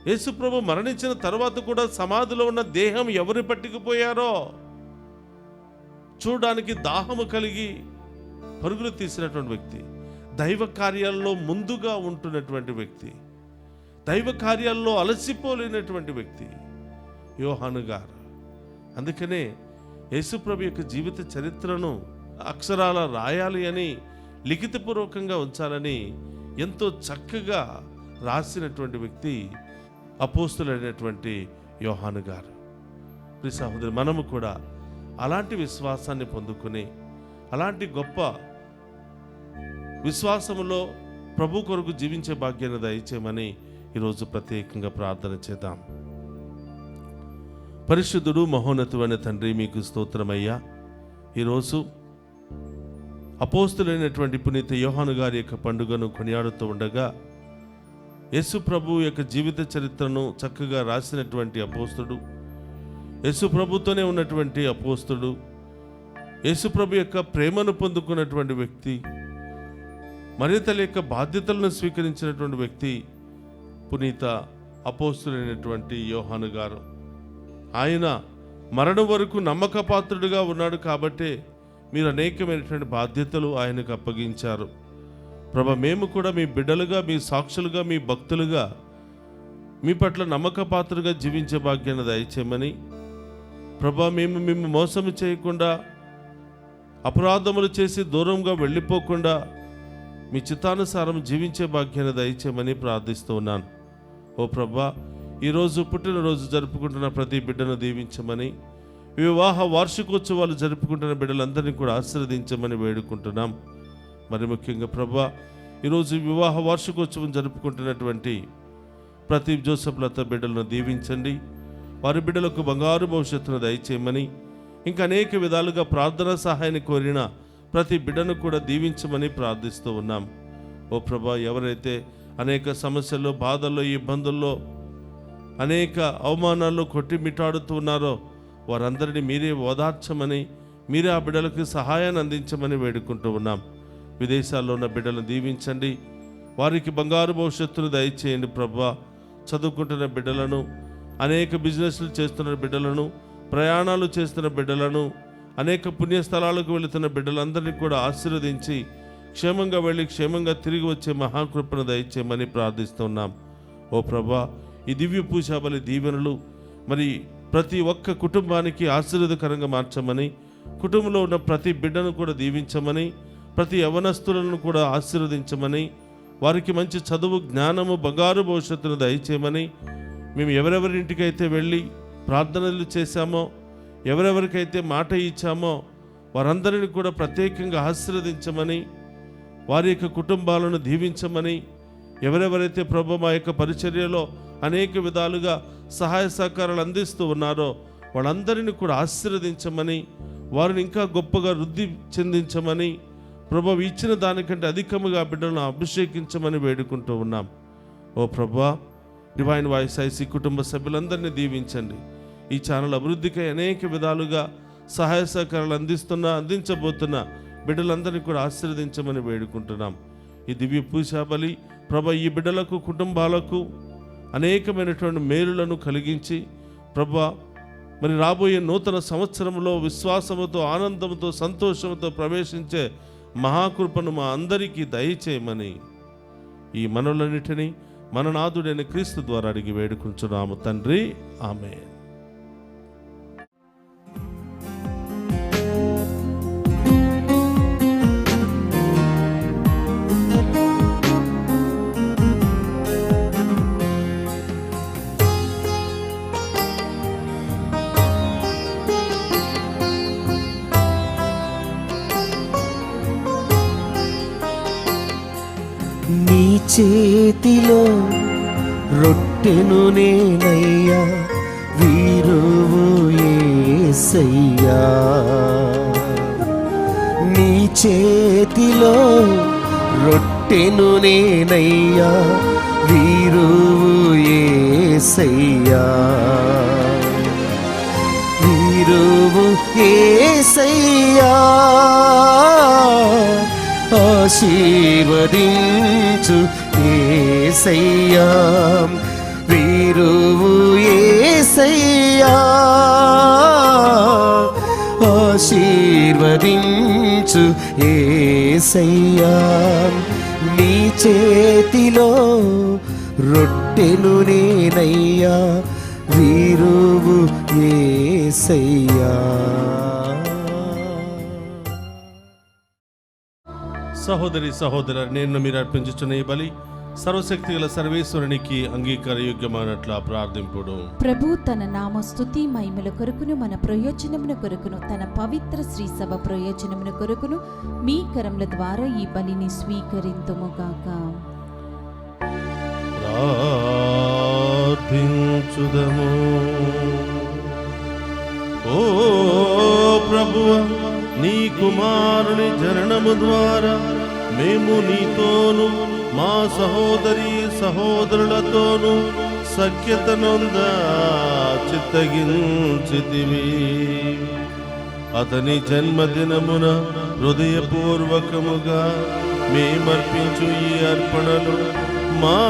యేసు ప్రభు మరణించిన తర్వాత కూడా సమాధిలో ఉన్న దేహం ఎవరు పట్టుకుపోయారో చూడడానికి దాహము కలిగి పరుగులు తీసినటువంటి వ్యక్తి, దైవ కార్యాల్లో ముందుగా ఉంటున్నటువంటి వ్యక్తి, దైవ కార్యాల్లో అలసిపోలేనటువంటి వ్యక్తి యోహాను గారు. అందుకనే యేసుప్రభు యొక్క జీవిత చరిత్రను అక్షరాల రాయాలి అని, లిఖితపూర్వకంగా ఉంచాలని ఎంతో చక్కగా రాసినటువంటి వ్యక్తి అపోస్తులైనటువంటి యోహాను గారు. ప్రియ సహోదరి, మనము కూడా అలాంటి విశ్వాసాన్ని పొందుకుని, అలాంటి గొప్ప విశ్వాసములో ప్రభు కొరకు జీవించే భాగ్యాన్ని దయచేయమని ఈరోజు ప్రత్యేకంగా ప్రార్థన చేద్దాం. పరిశుద్ధుడు మహోన్నతుడైన తండ్రి, మీకు స్తోత్రమయ్యా. ఈరోజు అపోస్తులైనటువంటి పునీత యోహాను గారి యొక్క పండుగను కొనియాడుతూ ఉండగా, యేసు ప్రభు యొక్క జీవిత చరిత్రను చక్కగా రాసినటువంటి అపోస్తుడు, యేసు ప్రభుతోనే ఉన్నటువంటి అపోస్తుడు, యేసు ప్రభు యొక్క ప్రేమను పొందుకున్నటువంటి వ్యక్తి, మరియ తల్లి యొక్క బాధ్యతలను స్వీకరించినటువంటి వ్యక్తి పునీత అపోస్తులైనటువంటి యోహాను గారు. ఆయన మరణం వరకు నమ్మకపాత్రుడిగా ఉన్నాడు కాబట్టే మీరు అనేకమైనటువంటి బాధ్యతలు ఆయనకు అప్పగించారు. ప్రభా, మేము కూడా మీ బిడ్డలుగా, మీ సాక్షులుగా, మీ భక్తులుగా మీ పట్ల నమ్మకపాత్రుగా జీవించే భాగ్యాన్ని దయచేయమని, ప్రభా, మేము మోసము చేయకుండా, అపరాధములు చేసి దూరంగా వెళ్ళిపోకుండా మీ చిత్తానుసారం జీవించే భాగ్యాన్ని దయచేయమని ప్రార్థిస్తూ ఉన్నాను. ఓ ప్రభా, ఈరోజు పుట్టినరోజు జరుపుకుంటున్న ప్రతి బిడ్డను దీవించమని, వివాహ వార్షికోత్సవాలు జరుపుకుంటున్న బిడ్డలందరినీ కూడా ఆశీర్వదించమని వేడుకుంటున్నాం. మరి ముఖ్యంగా ప్రభా, ఈరోజు వివాహ వార్షికోత్సవం జరుపుకుంటున్నటువంటి ప్రతి జోసఫ్లత బిడ్డలను దీవించండి. వారి బిడ్డలకు బంగారు భవిష్యత్తును దయచేయమని, ఇంకా అనేక విధాలుగా ప్రార్థనా సహాయాన్ని కోరిన ప్రతి బిడ్డను కూడా దీవించమని ప్రార్థిస్తూ ఉన్నాం. ఓ ప్రభా, ఎవరైతే అనేక సమస్యల్లో, బాధల్లో, ఇబ్బందుల్లో, అనేక అవమానాల్లో కొట్టిమిట్టాడుతూ ఉన్నారో వారందరినీ మీరే ఓదార్చమని, మీరే ఆ బిడ్డలకు సహాయాన్ని అందించమని వేడుకుంటూ ఉన్నాం. విదేశాల్లో ఉన్న బిడ్డలను దీవించండి, వారికి బంగారు భవిష్యత్తును దయచేయండి ప్రభా. చదువుకుంటున్న బిడ్డలను, అనేక బిజినెస్లు చేస్తున్న బిడ్డలను, ప్రయాణాలు చేస్తున్న బిడ్డలను, అనేక పుణ్యస్థలాలకు వెళుతున్న బిడ్డలందరినీ కూడా ఆశీర్వదించి క్షేమంగా వెళ్ళి క్షేమంగా తిరిగి వచ్చే మహాకృపను దయచేయమని ప్రార్థిస్తున్నాం. ఓ ప్రభా, ఈ దివ్య పూజాబలి దీవెనలు మరి ప్రతి ఒక్క కుటుంబానికి ఆశీర్వాదకరంగా మార్చమని, కుటుంబంలో ఉన్న ప్రతి బిడ్డను కూడా దీవించమని, ప్రతి యవనస్తులను కూడా ఆశీర్వదించమని, వారికి మంచి చదువు, జ్ఞానము, బంగారు భవిష్యత్తును దయచేయమని, మేము ఎవరెవరింటికైతే వెళ్ళి ప్రార్థనలు చేశామో, ఎవరెవరికైతే మాట ఇచ్చామో వారందరిని కూడా ప్రత్యేకంగా ఆశీర్వదించమని, వారి యొక్క కుటుంబాలను దీవించమని, ఎవరెవరైతే ప్రభు మా యొక్క పరిచర్యలో అనేక విధాలుగా సహాయ సహకారాలు అందిస్తూ ఉన్నారో వాళ్ళందరినీ కూడా ఆశీర్వదించమని, వారిని ఇంకా గొప్పగా వృద్ధి చెందించమని, ప్రభు ఇచ్చిన దానికంటే అధికముగా బిడ్డలను అభిషేకించమని వేడుకుంటూ ఉన్నాం. ఓ ప్రభా, డివైన్ వాయిస్ ఐసీ కుటుంబ సభ్యులందరినీ దీవించండి. ఈ ఛానల్ అభివృద్ధికై అనేక విధాలుగా సహాయ సహకారాలు అందించబోతున్న బిడ్డలందరినీ కూడా ఆశీర్వదించమని వేడుకుంటున్నాం. ఈ దివ్య పూజాబలి ప్రభా ఈ బిడ్డలకు, కుటుంబాలకు అనేకమైనటువంటి మేలులను కలిగించి ప్రభా మరి రాబోయే నూతన సంవత్సరంలో విశ్వాసముతో, ఆనందంతో, సంతోషంతో ప్రవేశించే మహాకృపను మా అందరికీ దయచేయమని ఈ మనవులన్నిటినీ మన నాథుడైన క్రీస్తు ద్వారా అడిగి వేడుకుంటున్నాము తండ్రి. ఆమేన్. నీ చేతిలో రొట్టెను నేనయ్యా, వీరువు యేసయ్యా. నీ చేతిలో రొట్టెను నేనయ్యా, వీరువు యేసయ్యా. వీరువు యేసయ్యా, ఆశీర్వదించు యేసయ్యా. వీరువు యేసయ్యా, ఆశీర్వదించు యేసయ్యా. నీ చేతిలో రొట్టెను నేనయ్యా, వీరువు యేసయ్యా. సహోదరి సహోదరు, నేను మీరు అర్పించుచున్న ఈ బలి సర్వశక్తి గల సర్వేశ్వరునికి అంగీకారయోగ్యమైనట్ల ప్రార్థింపుడు. ప్రభు తన నామ స్తుతి మహిమల కొరకును, మన ప్రయోజనమున కొరకును, తన పవిత్ర శ్రీ సభ ప్రయోజనమున కొరకును మీ కరముల ద్వారా ఈ బలిని స్వీకరింతుముగాక. ప్రార్థించుదము. ఓ ప్రభువా, నీ కుమారుని జననము ద్వారా మేము నీతోను మా సహోదరి సహోదరులతోను సఖ్యతనొంద చిత్తగించితివి. అతని జన్మదినమున హృదయపూర్వకముగా మేమర్పించు ఈ అర్పణలు మా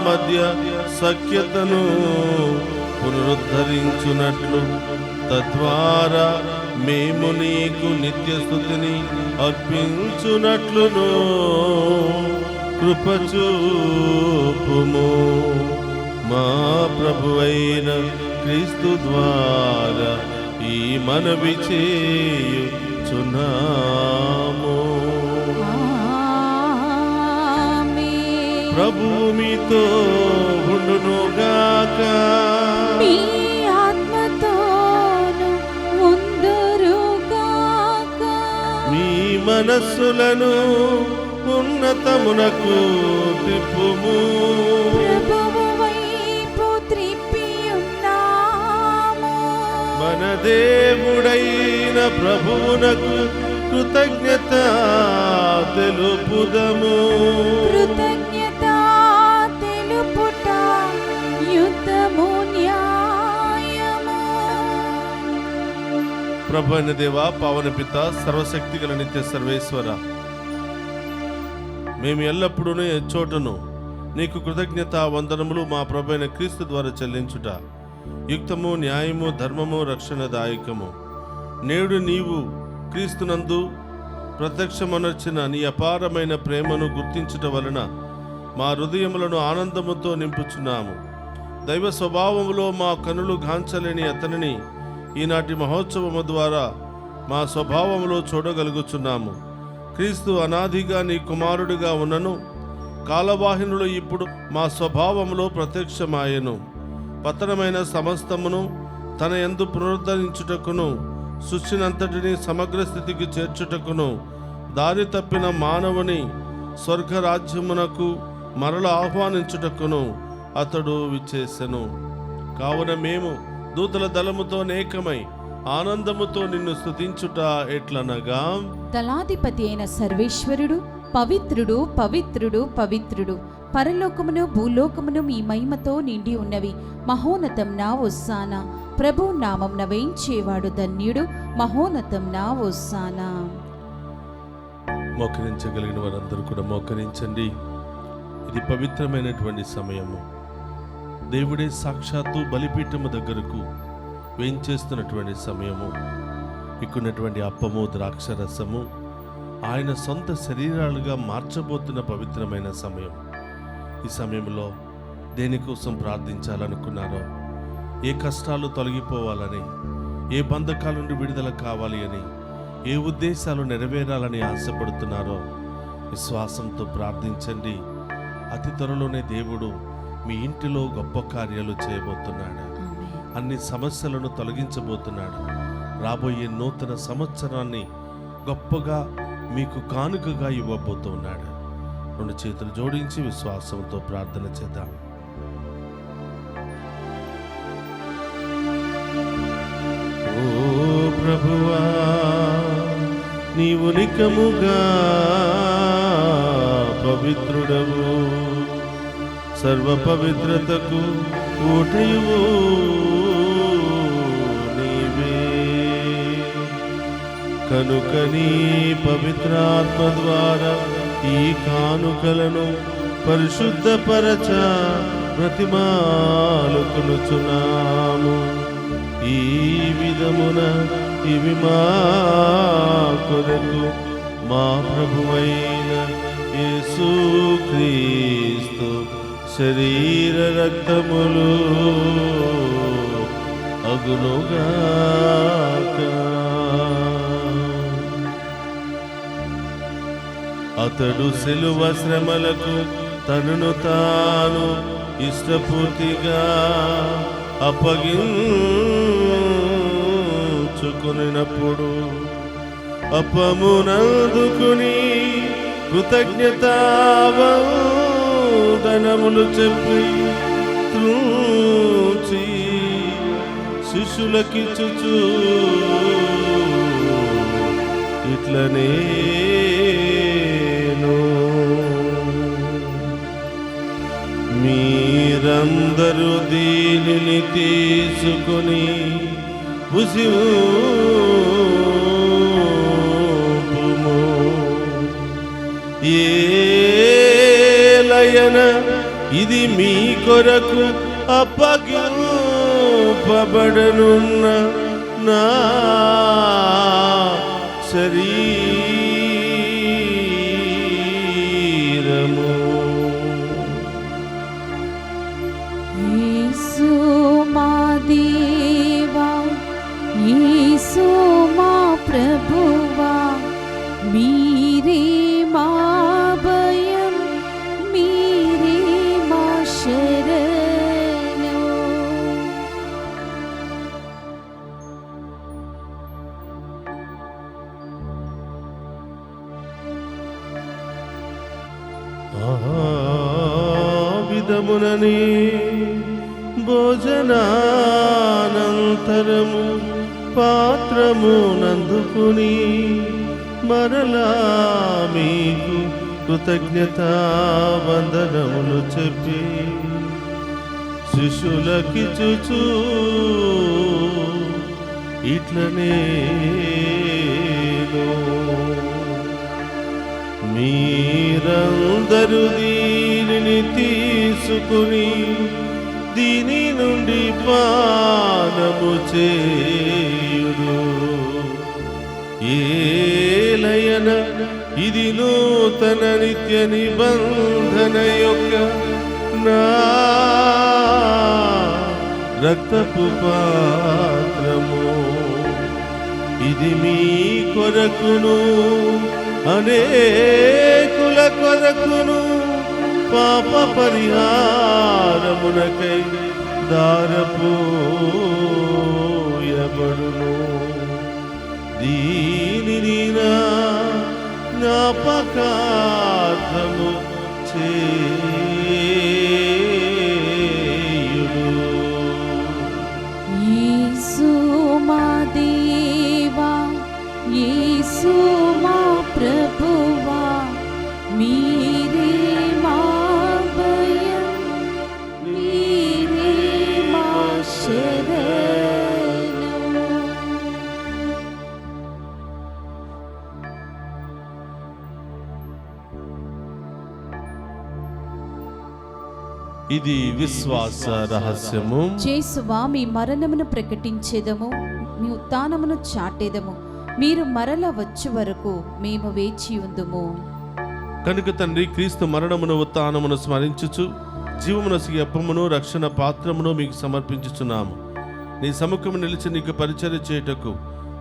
మధ్య సఖ్యతను పునరుద్ధరించునట్లు, తద్వారా మేము నీకు నిత్య స్తుతిని అర్పించునట్లును కృపచూపుము. మా ప్రభువైన క్రీస్తు ద్వారా ఈ మనవి చేయుచున్నాము. ఆమేన్. ప్రభువు మీతో ఉండునుగాక. మీ ఆత్మతోను ఉందురుగాక. మీ మనస్సులను ఉన్నతమునకు తిప్పుము. ప్రభువు వైపు త్రిప్పియున్నాము. మన దేవుడైన ప్రభువునకు కృతజ్ఞత తెలుపుదము. కృతజ్ఞత తెలుపుట యుద్ధము న్యాయము. ప్రభు అయిన దేవ, పావన పిత, సర్వశక్తి గల నిత్య సర్వేశ్వర, మేము ఎల్లప్పుడూ చోటను నీకు కృతజ్ఞత వందనములు మా ప్రభు అయిన క్రీస్తు ద్వారా చెల్లించుట యుక్తము, న్యాయము, ధర్మము, రక్షణదాయకము. నేడు నీవు క్రీస్తునందు ప్రత్యక్షమనర్చిన నీ అపారమైన ప్రేమను గుర్తించుట వలన మా హృదయములను ఆనందముతో నింపుచున్నాము. దైవ స్వభావములో మా కనులు గాంచలేని అతనిని ఈనాటి మహోత్సవము ద్వారా మా స్వభావములో చూడగలుగుచున్నాము. క్రీస్తు అనాదిగా నీ కుమారుడిగా ఉన్నను కాలవాహినులు ఇప్పుడు మా స్వభావములో ప్రత్యక్షమాయెను. పతనమైన సమస్తమును తన యందు పునరుద్ధరించుటకును, సృష్టినంతటిని సమగ్ర స్థితికి చేర్చుటకును, దారి తప్పిన మానవుని స్వర్గరాజ్యమునకు మరల ఆహ్వానించుటకును అతడు విచ్చేసెను. కావున మేము దూతల దళముతో నేకమై ఆనందముతో నిన్ను స్తుతించుట ఎట్లనగా, దళాధిపతి అయిన సర్వేశ్వరుడు పవిత్రుడు, పవిత్రుడు, పవిత్రుడు, పరలోకమును భూలోకమును మీ మహిమతో నిండి ఉన్నవి. మహోన్నతం నా ఒస్సానా. ప్రభు నామం వేయించేవాడు ధన్యుడు. మహోన్నతం నా ఒస్సానా. మోకరించగలిగిన వారందరూ కూడా మోకరించండి. ఇది పవిత్రమైనటువంటి సమయము. దేవుడే సాక్షాత్తు బలిపీఠము దగ్గరకు వేయించేస్తున్నటువంటి సమయము. ఇక్కున్నటువంటి అప్పము, ద్రాక్షరసము ఆయన సొంత శరీరాలుగా మార్చబోతున్న పవిత్రమైన సమయం. ఈ సమయంలో దేనికోసం ప్రార్థించాలనుకున్నారో, ఏ కష్టాలు తొలగిపోవాలని, ఏ బంధకాల నుండి విడుదల కావాలి అని, ఏ ఉద్దేశాలు నెరవేరాలని ఆశపడుతున్నారో విశ్వాసంతో ప్రార్థించండి. అతి త్వరలోనే దేవుడు మీ ఇంటిలో గొప్ప కార్యాలు చేయబోతున్నాడు. అన్ని సమస్యలను తొలగించబోతున్నాడు. రాబోయే నూతన సంవత్సరాన్ని గొప్పగా మీకు కానుకగా ఇవ్వబోతున్నాడు. రెండు చేతులు జోడించి విశ్వాసంతో ప్రార్థన చేద్దాం. ఓ ప్రభువా, నీవు నికముగా పవిత్రుడవు, సర్వ పవిత్రతకు ఊటయువు నీవే. కనుక నీ పవిత్రాత్మ ద్వారా ఈ కానుకలను పరిశుద్ధపరచ బ్రతిమాలుకొనుచున్నాము. ఈ విధమున ఇవి మా కొరకు మా ప్రభువైన యేసుక్రీస్తు శరీర రక్తములు అగునుగాక. అతడు సిలువ శ్రమలకు తనను తాను ఇష్టపూర్తిగా అప్పగించుకున్నప్పుడు అప్పమునందుకుని కృతజ్ఞతావందనములు చెప్పి త్రూచి శిష్యులకిచ్చుచు ఇట్లనే మీరందరూ దీనిని తీసుకుని భుజింపుము. ఏలయన ఇది మీ కొరకు అప్పగింపబడనున్న నా శరీరము. యేసు మా దేవా, యేసు మా ప్రభువా, మీరే మా భయం, మీరే ఆ విధమునని భోజనానంతరము పాత్రము నందుకుని మరలా మీకు కృతజ్ఞతా వందనములు చెప్పి శిష్యులకిచ్చుచు ఇట్లనే మీరందరూ దీనిని తీసుకుని దీని నుండి పానము చేయుడు. ఏలయన ఇది నూతన నిత్య నిబంధన యొక్క నా రక్తపు పాత్రము. ఇది మీ కొరకును అనేకుల కొరకును పాప పరిహారమునకై దారపోయబడును. దీనిని నా జ్ఞాపకార్థము చేయుడు. యేసు మా దేవా, యేసు మా ప్రభువా, మీరే మా భయం, మీరే మా శరణం. ఇది విశ్వాస రహస్యము. యేసువా, మీ మరణమును ప్రకటించేదము, మీ ఉత్థానమును చాటేదము. మీరు మరల వచ్చే వరకు మేము వేచి ఉందుము. కనుక తండ్రి, క్రీస్తు మరణమును ఉత్థానమును స్మరించుచు జీవమునసిగి అప్పమును రక్షణ పాత్రమును మీకు సమర్పించుచున్నాము. నీ సముఖము నిలిచి నీకు పరిచర్య చేయుటకు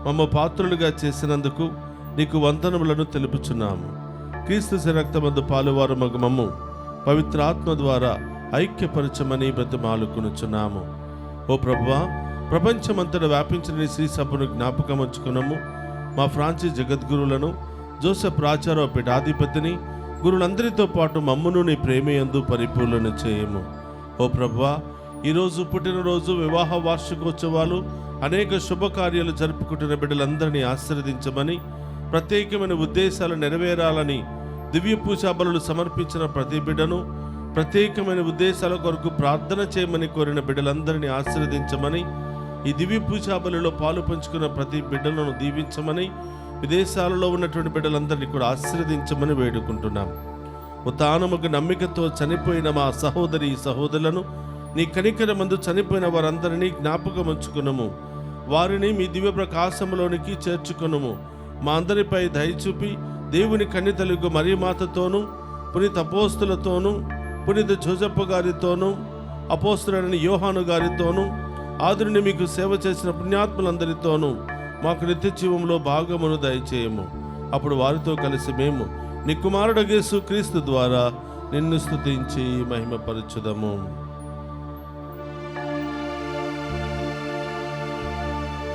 మమ్మ పాత్రులుగా చేసినందుకు నీకు వందనములను తెలుపుచున్నాము. క్రీస్తు రక్తమందు పాలువారు మగు మమ్ము పవిత్రాత్మ ద్వారా ఐక్యపరచమని బ్రతిమాలుకొనుచున్నాము. ఓ ప్రభువా, ప్రపంచమంతటా వ్యాపించిన నీ శ్రీ సభను జ్ఞాపకం ఉంచుకున్నాము. మా ఫ్రాన్సిస్ జగద్గురులను, జోసెఫ్ రాచారో పీఠాధిపతిని, గురులందరితో పాటు మమ్మును నీ ప్రేమయందు పరిపూర్ణ చేయము. ఓ ప్రభువా, ఈరోజు పుట్టినరోజు, వివాహ వార్షికోత్సవాలు, అనేక శుభకార్యాలు జరుపుకుంటున్న బిడ్డలందరినీ ఆశీర్వదించమని, ప్రత్యేకమైన ఉద్దేశాలు నెరవేరాలని దివ్య పూజా బలులు సమర్పించిన ప్రతి బిడ్డను, ప్రత్యేకమైన ఉద్దేశాల కొరకు ప్రార్థన చేయమని కోరిన బిడ్డలందరినీ ఆశీర్వదించమని, ఈ దివ్య పూజా బలిలో పాలు పంచుకున్న ప్రతి బిడ్డలను దీవించమని, విదేశాలలో ఉన్నటువంటి బిడ్డలందరినీ కూడా ఆశీర్వదించమని వేడుకుంటున్నాం. ఉత్థానముకు నమ్మికతో చనిపోయిన మా సహోదరి సహోదరులను, నీ కనికరమందు చనిపోయిన వారందరినీ జ్ఞాపకం ఉంచుకున్నాము. వారిని మీ దివ్య ప్రకాశంలోనికి చేర్చుకున్నాము. మా అందరిపై దయ చూపి దేవుని కన్యతలుగు మరియమాతతోనూ, పునీత అపోస్తులతోనూ, పునీత జోజప్ప గారితోనూ, అపోస్తులైన యోహాను గారితోనూ, ఆదురుని మీకు సేవ చేసిన పుణ్యాత్ములందరితోనూ మాకు నిత్య జీవంలో భాగమును దయచేయము. అప్పుడు వారితో కలిసి మేము నీ కుమారుడు యేసు క్రీస్తు ద్వారా నిన్ను స్తుతించి మహిమపరచుదము.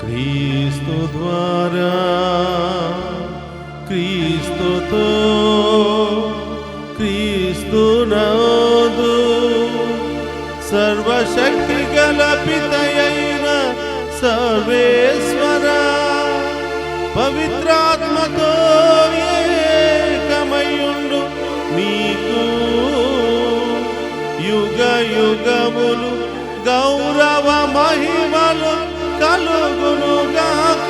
క్రీస్తు ద్వారా, క్రీస్తుతో, క్రీస్తునందు సర్వశక్తి గల పితయైన సర్వేశ్వర పవిత్రాత్మతో ఏకమయుండు మీకు యుగ యుగములు గౌరవ మహిమలు కలుగునుగాక.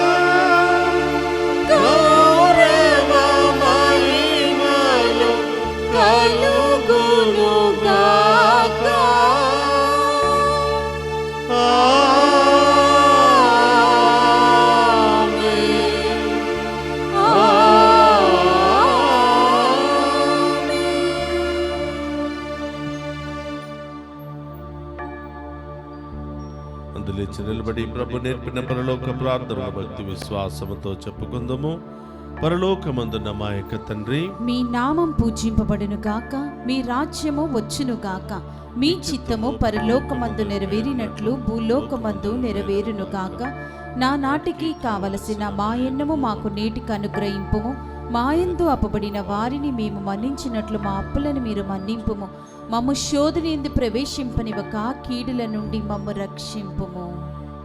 గౌరవ మహిమలు కలుగునుగాక. అందులేచి నిలబడి ప్రభు నేర్పిన పరలోక ప్రార్థన భక్తి విశ్వాసముతో చెప్పుకుందాము. పరలోకమందున్న మా యొక్క తండ్రి, మీ నామం పూజింపబడును గాక, మీ రాజ్యము వచ్చును గాక, మీ చిత్తము పరలోకమందు నెరవేరినట్లు భూలోకమందు నెరవేరును గాక. నా నాటికి కావలసిన మా ఎన్నము మాకు నేటికి అనుగ్రహింపుము, మాయందు అప్పబడిన వారిని మేము మన్నించినట్లు మా అప్పులను మీరు మన్నింపుము. మమ్ము శోధన యందు ప్రవేశింపనివ్వక కీడుల నుండి మమ్ము రక్షింపుము.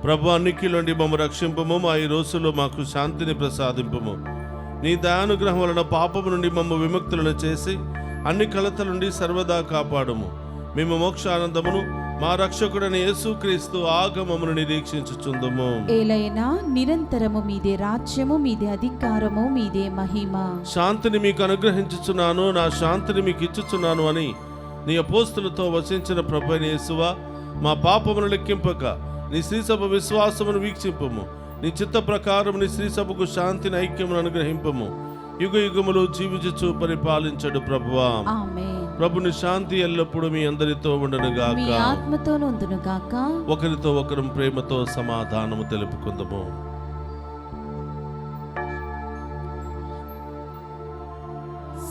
ప్రభు అన్నికిలోండి మమ్ము రక్షింపము. మా ఈ రోజుల్లో మాకు శాంతిని ప్రసాదింపము. నీ దయానుగ్రహం వలన పాపము నుండి మమ్ము విముక్తులను చేసి అన్ని కలతల నుండి సర్వదా కాపాడుము. మేము మోక్షానందమును మా రక్షకుడైన యేసుక్రీస్తు ఆగమమును నిరీక్షించుచుందుము. ఏలైనా నిరంతరము మీదే రాజ్యము, మీదే అధికారము, మీదే మహిమ. శాంతిని మీకు అనుగ్రహించుచున్నాను, నా శాంతిని మీకు ఇచ్చుచున్నాను అని నీ అపోస్తులతో వసించిన ప్రభువైన యేసువా, మా పాపమును లెక్కింపక నీ శ్రీసభ విశ్వాసమును వీక్షింపము. నీ చిత్త ప్రకారం నీ శ్రీసభకు శాంతిని ఐక్యమును అనుగ్రహింపము. యుగ యుగములు జీవించుచు పరిపాలించడు ప్రభువా. ఆమేన్. ప్రభుని శాంతి ఎల్లప్పుడూ మీ అందరితో ఉండనుగాక, మీ ఆత్మతోను ఉండునుగాక. ఒకరితో ఒకరు ప్రేమతో సమాధానము తెలుపుకుందాము.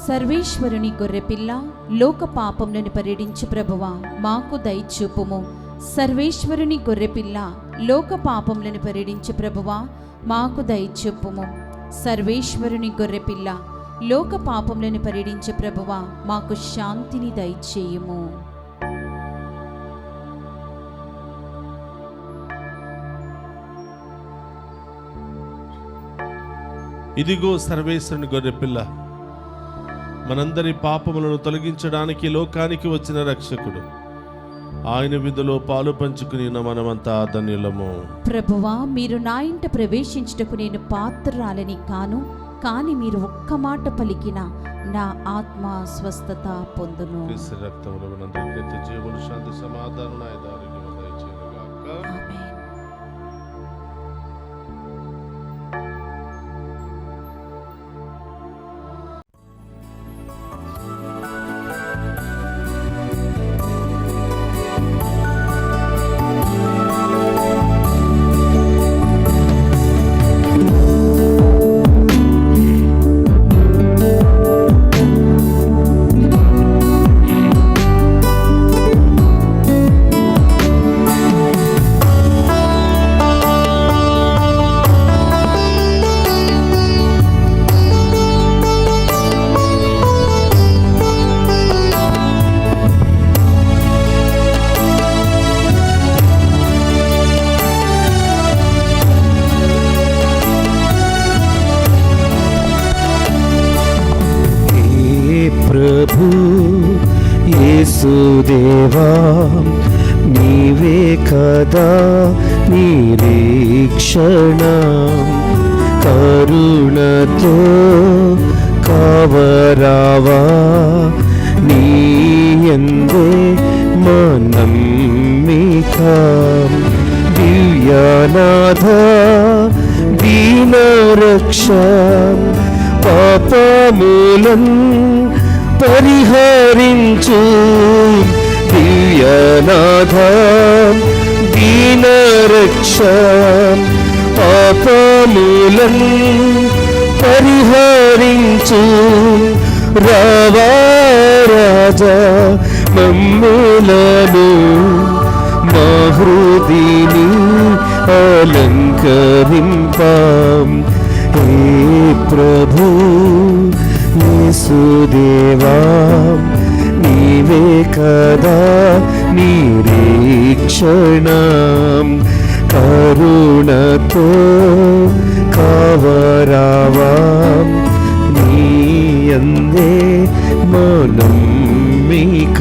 సర్వేశ్వరుని గొర్రెపిల్ల, లోక పాపములను పరిహరించు ప్రభువా, మాకు దయచూపుము. సర్వేశ్వరుని గొర్రెపిల్ల, లోక పాపములను పరిహరించు ప్రభువా, మాకు దయచూపుము. సర్వేశ్వరుని గొర్రెపిల్ల, లోక పాపములను పరిహరించు ప్రభువా, మాకు శాంతిని దయచేయుము. ఇదిగో సర్వేశ్వరుని గొర్రెపిల్ల, మనందరి పాపములను తొలగించడానికి లోకానికి వచ్చిన రక్షకుడు. ఆయన విధిలో పాలు పంచుకుని మనమంతా ధన్యులము. ప్రభువా, మీరు నా ఇంట ప్రవేశించుటకు నేను పాత్రురాలని కాను, కానీ మీరు ఒక్క మాట పలికిన నా ఆత్మ స్వస్థత పొందును. క్రీస్తు రక్తములో మనందరికీ నిత్య జీవమును, శాంతి, సమాధానం, ఆరోగ్యము దయచేయునుగాక. ఆమేన్. ప్రభు యేసుదేవా, నీవే కదా నిరీక్షణ, కరుణతో కావరావా, నీయందే మా నమ్మిక. దివ్యనాథ దీనరక్ష, పాపములన్ పరిహరించు. దివ్యనాథ దీనరక్ష, పాపములన్ పరిహరించు. రావా రాజా మమ్ములను, మా హృదిని అలంకరింపాం. హే ప్రభు యేసుదేవా, నీవే కదా నిరీక్షణ, కరుణతో కావరావా, నీయందే మా నమ్మిక.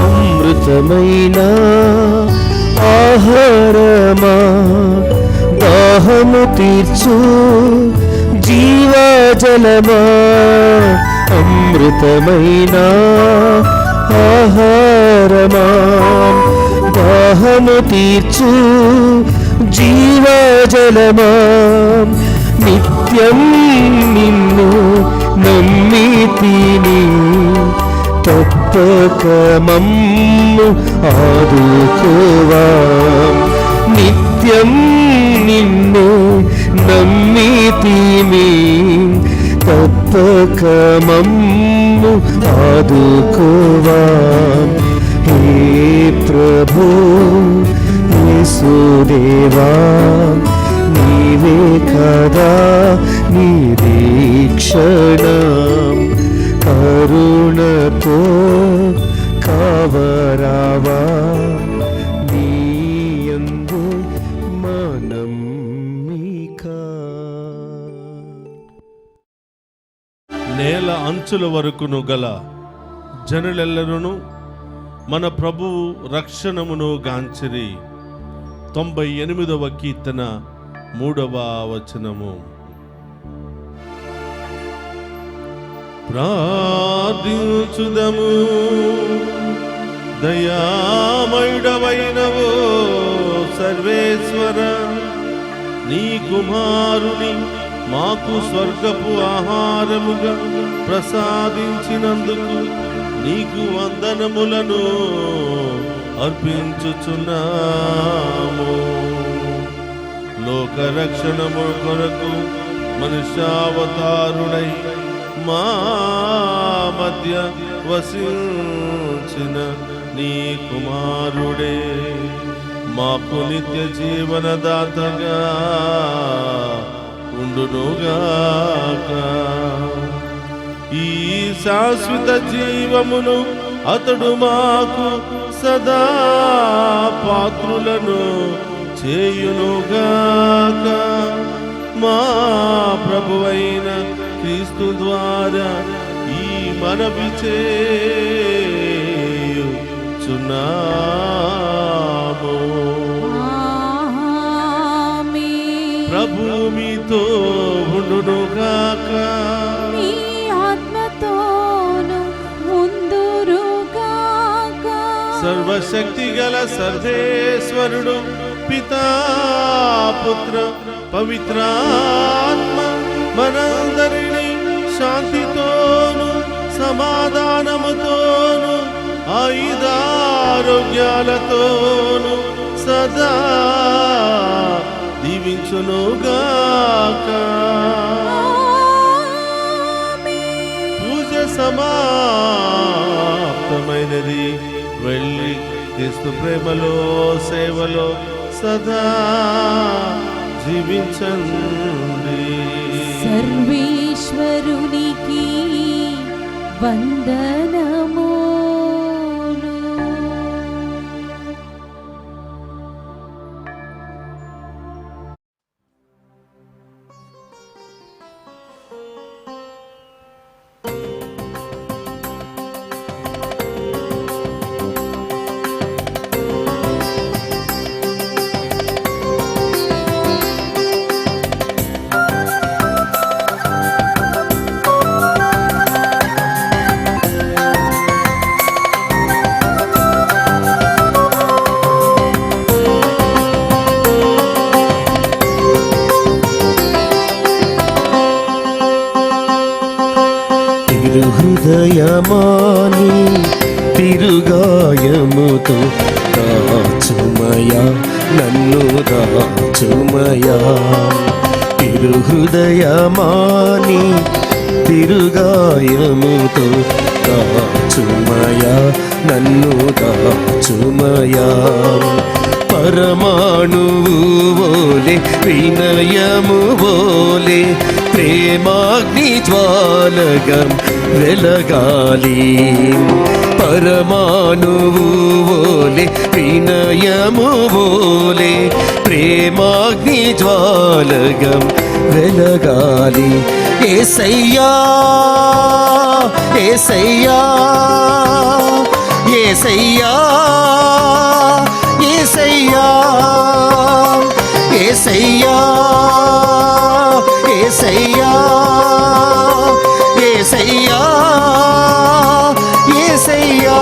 అమృతమైన ఆహారమా, దాహము తీర్చు జీవజలమా. అమృతమైన ఆహారమా, దాహము తీర్చు జీవజలమా. నిత్యం నిన్ను నమ్మితిని, తప్పక మమ్ము ఆదుకోవా. నిత్యం నిత్యం నిన్ను నమ్మితిమి, తప్పక మమ్ము ఆదుకోవా. హే ప్రభు యేసుదేవా, నీవే కదా నిరీక్షణ, కరుణతో కావరావా. నీయందు మనమ్మిక. నేల అంచుల వరకును గల జనులెల్లరును మన ప్రభువు రక్షణమును గాంచిరి. 98వ కీర్తన 3వ వచనము. ప్రార్థించుదము. దయామయుడవైనవో సర్వేశ్వర, నీ కుమారుని మాకు స్వర్గపు ఆహారముగా ప్రసాదించినందుకు నీకు వందనములను అర్పించుచున్నాము. లోకరక్షణము కొరకు మనుష్యావతారుడై మా మధ్య వసించిన నీ కుమారుడే మాకు నిత్య జీవనదాతగా ఉండునుగాక. ఈ శాశ్వత జీవమును అతడు మాకు సదా పాత్రులను చేయునుగాక. మా ప్రభువైన క్రీస్తు ద్వారా ఈ మనవి చేయుచున్నాము. ప్రభు మీతో ఉండునుగాక. మీ ఆత్మతోను ఉందురుగాక. సర్వశక్తి గల సర్వేశ్వరుడు పితా పుత్ర పవిత్రాత్మ మనందరినీ శాంతితోను సమాధానముతోను ఆయుధారోగ్యాలతోను సదా దీవించునుగాక. పూజ సమాప్తమైనది. వెళ్ళి క్రీస్తు ప్రేమలో సేవలో సదా జీవించండి. సర్వేశ్వరునికి వందనము. హృదయమాని తిరుగాయముతో దాచుమయా, నన్ను దాచుమయా. తిరుహృదయమాని తిరుగాయముతో దాచుమయా, నన్ను దాచుమయా. పరమాణువు వోలే వినయము వోలే ప్రేమాగ్ని జ్వాలగం వెలగాలి. పరమాణువు వోలే వినయము వోలే ప్రేమాగ్ని జ్వాలగం వెలగాలి. యేసయ్యా యేసయ్యా యేసయ్యా యేసయ్యా యేసయ్యా యేసయ్యా యేసయ్యా యేసయ్యా.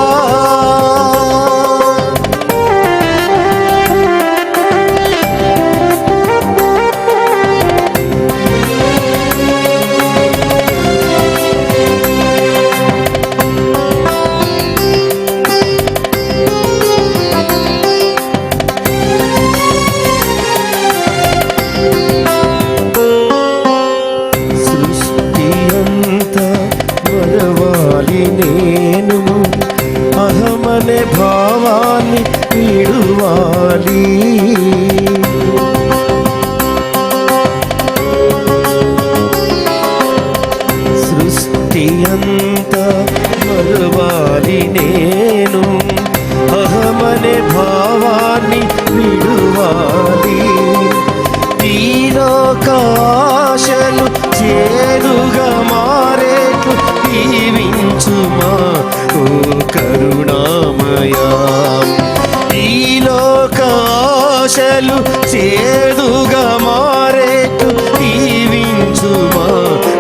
ఆశలు చేదుగా మారేటు దీవించుమా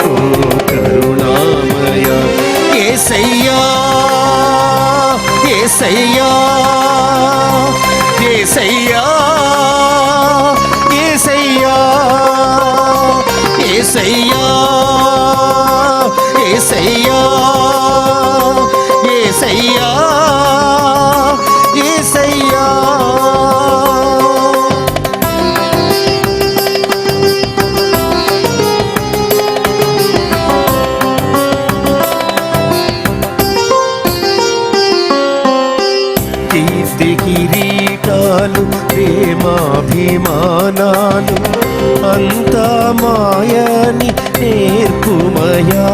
ఓ కరుణామయ యేసయ్యా యేసయ్యా యేసయ్యా యేసయ్యా యేసయ్యా యేసయ్యా యేసయ్యా యేసయ్యా కీర్తి కిరీటాలు ప్రేమాభిమానాలు అంతా మాయని నేర్పుమయా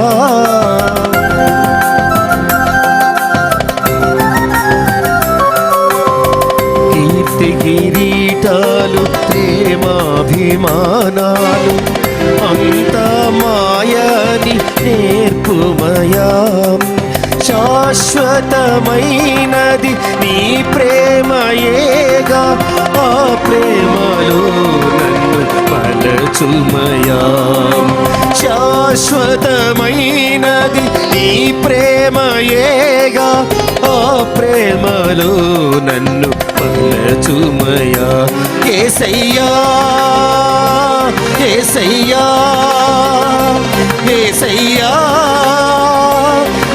కీర్తి కిరీటాలు ప్రేమాభిమానాలు అంతా మాయని నేర్పుమయా శాశ్వతమైనది నీ ప్రేమయేగా ఆ ప్రేమలో నన్ను పలచుమయా శాశ్వతమైనది నీ ప్రేమయేగా ఆ ప్రేమలో నన్ను పలచుమయా యేసయ్యా యేసయ్యా యేసయ్యా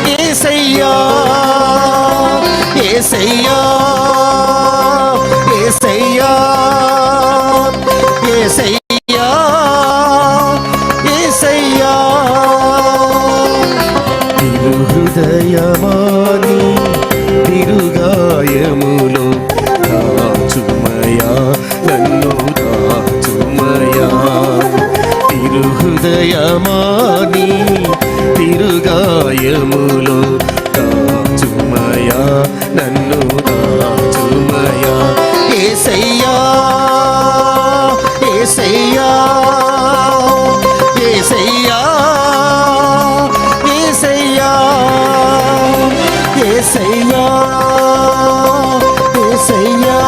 యేసయ్యా యేసయ్యా యేసయ్యా యేసయ్యా యేసయ్యా తిరుహృదయమాని తిరుగాయములో దాచుమయా నన్ను దాచుమయా తిరుహృదయమాని తిరుగాయములో దాచుమయా నన్ను దాచుమయా యేసయ్యా యేసయ్యా యేసయ్యా యేసయ్యా యేసయ్యా యేసయ్యా